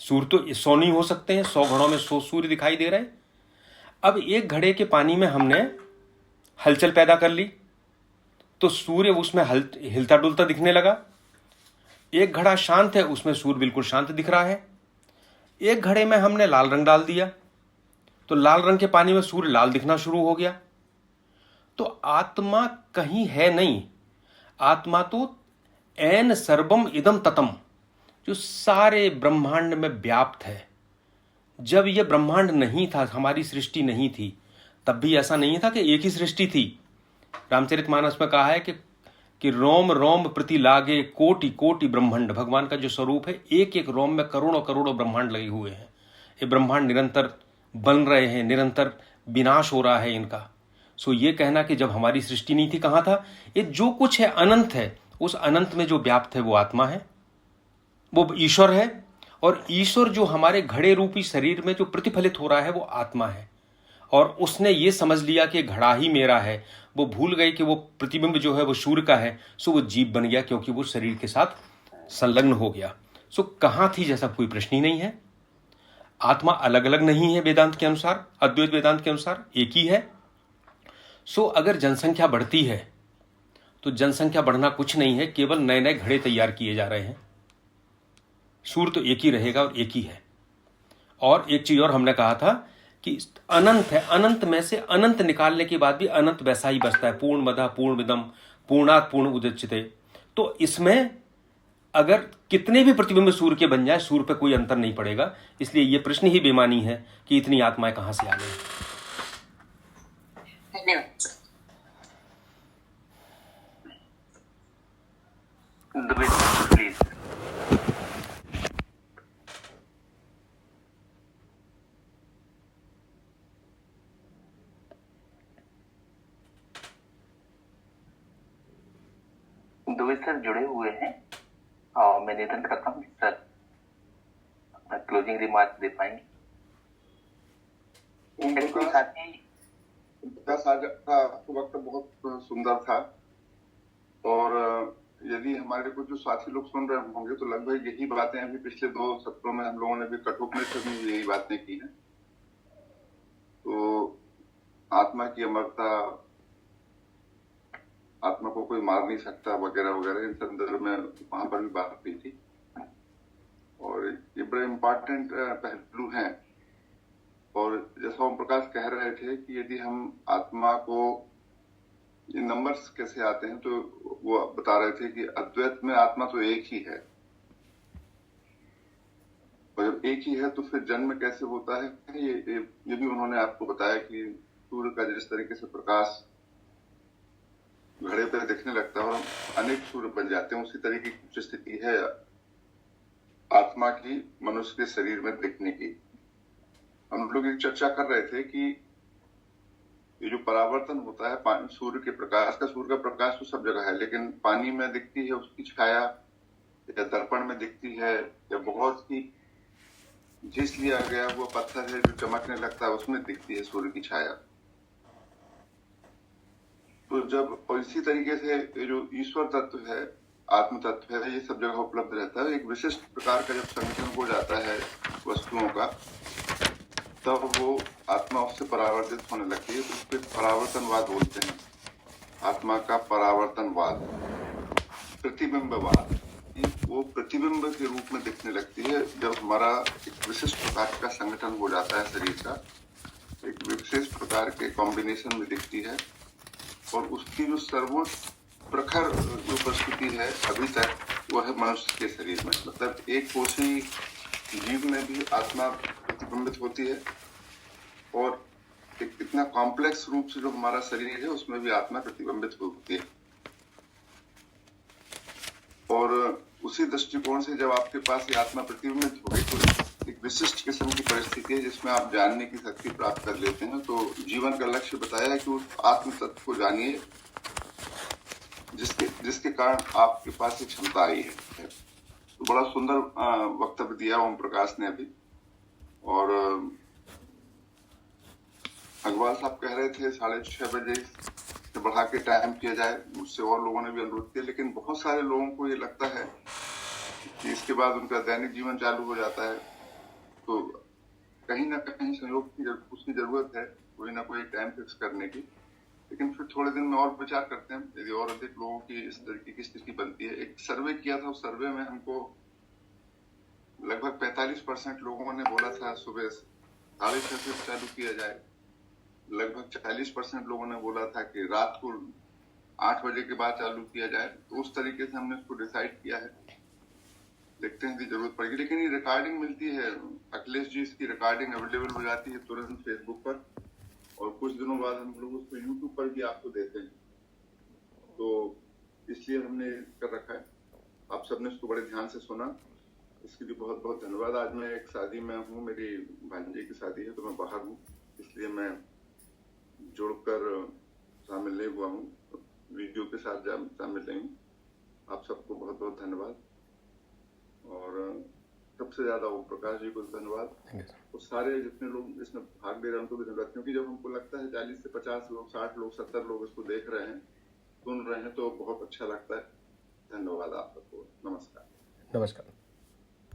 सूर्य तो 100 नहीं हो सकते हैं, 100 घड़ों में 100 सूर्य दिखाई दे रहे हैं। अब एक घड़े के पानी में हमने हलचल पैदा कर ली तो सूर्य उसमें हिलता डुलता दिखने लगा। एक घड़ा शांत है, उसमें सूर्य बिल्कुल शांत दिख रहा है। एक घड़े में हमने लाल रंग डाल दिया तो लाल रंग के पानी में सूर्य लाल दिखना शुरू हो गया। तो आत्मा कहीं है नहीं, आत्मा तो ऐन सर्वम इदम ततम, जो सारे ब्रह्मांड में व्याप्त है। जब यह ब्रह्मांड नहीं था, हमारी सृष्टि नहीं थी, तब भी ऐसा नहीं था कि एक ही सृष्टि थी। रामचरितमानस में कहा है कि रोम रोम प्रति लागे कोटि कोटि ब्रह्मांड। भगवान का जो स्वरूप है, एक एक रोम में करोड़ों करोड़ों ब्रह्मांड लगे हुए हैं। ये ब्रह्मांड निरंतर बन रहे हैं, निरंतर विनाश हो रहा है इनका। सो ये कहना कि जब हमारी सृष्टि नहीं थी, कहाँ था? ये जो कुछ है अनंत है, उस अनंत में जो व्याप्त है वो आत्मा है, वो ईश्वर है। और ईश्वर जो हमारे घड़े रूपी शरीर में जो प्रतिफलित हो रहा है वो आत्मा है। और उसने ये समझ लिया कि घड़ा ही मेरा है, वो भूल गई कि वो प्रतिबिंब जो है वो सूर्य का है। सो वो जीव बन गया क्योंकि वो शरीर के साथ संलग्न हो गया। सो कहाँ थी जैसा कोई प्रश्न ही नहीं है। आत्मा अलग अलग नहीं है वेदांत के अनुसार, अद्वैत वेदांत के अनुसार एक ही है। सो अगर जनसंख्या बढ़ती है तो जनसंख्या बढ़ना कुछ नहीं है, केवल नए नए घड़े तैयार किए जा रहे हैं। सूर्य तो एक ही रहेगा और एक ही है। और एक चीज और हमने कहा था कि अनंत है, अनंत में से अनंत निकालने के बाद भी अनंत वैसा ही बचता है। पूर्णमदः पूर्णमिदं पूर्णात् पूर्ण उदच्यते। तो इसमें अगर कितने भी प्रतिबिंब सूर्य के बन जाए, सूर्य पे कोई अंतर नहीं पड़ेगा। इसलिए ये प्रश्न ही बेमानी है कि इतनी आत्माएं कहां से आ गई। धन्यवाद सर। प्लीज। दुबे सर जुड़े हुए हैं और मैं निवेदन करता हूँ सर क्लोजिंग रिमार्क दे पाएंगे। कोई साथी प्रकाश आज का वक्त बहुत सुंदर था, और यदि हमारे कुछ जो साथी लोग सुन रहे होंगे तो लगभग यही बातें अभी पिछले 2 सत्रों में हम लोगों ने भी कठोपनिषद में यही बातें की हैं। तो आत्मा की अमरता, आत्मा को कोई मार नहीं सकता वगैरह वगैरह, इन संदर्भ में वहां पर भी बात की थी। और ये बड़े इम्पोर्टेंट पहलू हैं। और जैसा ओम प्रकाश कह रहे थे कि यदि हम आत्मा को, ये नंबर्स कैसे आते हैं, तो वो बता रहे थे कि अद्वैत में आत्मा तो एक ही है, और जब एक ही है तो फिर जन्म कैसे होता है, ये भी उन्होंने आपको बताया कि सूर्य का जिस तरीके से प्रकाश घड़े पर दिखने लगता है और अनेक सूर्य बन जाते हैं, उसी तरीके की कुछ स्थिति है आत्मा की मनुष्य के शरीर में दिखने की। हम लोग एक चर्चा कर रहे थे कि ये जो परावर्तन होता है सूर्य के प्रकाश का, सूर्य का प्रकाश तो सब जगह है, लेकिन पानी में दिखती है उसकी छाया, या दर्पण में दिखती है, या बहुत ही घिस लिया गया वो पत्थर है जो चमकने लगता है उसमें दिखती है सूर्य की छाया। तो जब, और इसी तरीके से ये जो ईश्वर तत्व है, आत्म तत्व है, ये सब जगह उपलब्ध रहता है। एक विशिष्ट प्रकार का जब संगठन हो जाता है वस्तुओं का, तब वो आत्मा उससे परावर्तित होने लगती है, तो उसको परावर्तनवाद बोलते हैं। आत्मा का परावर्तनवाद, प्रतिबिंबवाद, वो प्रतिबिंब के रूप में दिखने लगती है जब हमारा एक विशिष्ट प्रकार का संगठन हो जाता है शरीर का, एक विशेष प्रकार के कॉम्बिनेशन में दिखती है। और उसकी जो सर्वोच्च प्रखर जो प्रस्तुति है अभी तक, वो है मनुष्य के शरीर में। मतलब एक कोशी जीव में भी आत्मा प्रतिबिंबित होती है, और एक इतना कॉम्प्लेक्स रूप से जो हमारा शरीर है उसमें भी आत्मा प्रतिबिंबित होती है। और उसी दृष्टिकोण से जब आपके पास ये आत्मा प्रतिबिंबित हो गई, तो एक विशिष्ट किस्म की परिस्थिति है जिसमें आप जानने की शक्ति प्राप्त कर लेते हैं। तो जीवन का लक्ष्य बताया है कि उस आत्म तत्व को जानिए जिसके कारण आपके पास ये क्षमता आई है। तो बड़ा सुंदर वक्तव्य दिया ओम प्रकाश ने अभी। और अग्रवाल साहब कह रहे थे 6:30 बजे से बढ़ा के टाइम किया जाए, मुझसे और लोगों ने भी अनुरोध किया, लेकिन बहुत सारे लोगों को ये लगता है कि इसके बाद उनका दैनिक जीवन चालू हो जाता है, तो कहीं ना कहीं सहयोग की उसकी जरूरत है, कोई ना कोई टाइम फिक्स करने की। लेकिन फिर थोड़े दिन में और विचार करते हैं, यदि और अधिक लोगों की इस तरीके की स्थिति बनती है। एक सर्वे किया था, उस सर्वे में हमको लगभग 45% लोगों ने बोला था सुबह 6:30 से चालू किया जाए, लगभग 40% लोगों ने बोला था कि रात को 8 बजे के बाद चालू किया जाए। तो उस तरीके से हमने इसको डिसाइड किया है, देखते हैं कि जरूरत पड़ेगी। लेकिन ये रिकॉर्डिंग मिलती है, अखिलेश जी इसकी रिकॉर्डिंग अवेलेबल हो जाती है तुरंत फेसबुक पर, और कुछ दिनों बाद हम लोग उसको यूट्यूब पर भी आपको देते हैं। तो इसलिए हमने कर रखा है। आप सबने इसको बड़े ध्यान से सुना, इसके लिए बहुत बहुत धन्यवाद। आज मैं एक शादी में हूँ, मेरी भांजी की शादी है, तो मैं बाहर हूँ, इसलिए मैं जुड़कर शामिल नहीं हुआ हूँ, वीडियो के साथ शामिल नहीं हूँ। आप सबको बहुत बहुत धन्यवाद, और सबसे ज्यादा ओम प्रकाश जी को धन्यवाद, और सारे जितने लोग इसमें भाग ले रहे हैं उनको भी धन्यवाद। क्योंकि जब हमको लगता है 40 से 50 लोग, 60 लोग, 70 लोग इसको देख रहे हैं, सुन रहे हैं, तो बहुत अच्छा लगता है। धन्यवाद आप सबको। नमस्कार। नमस्कार।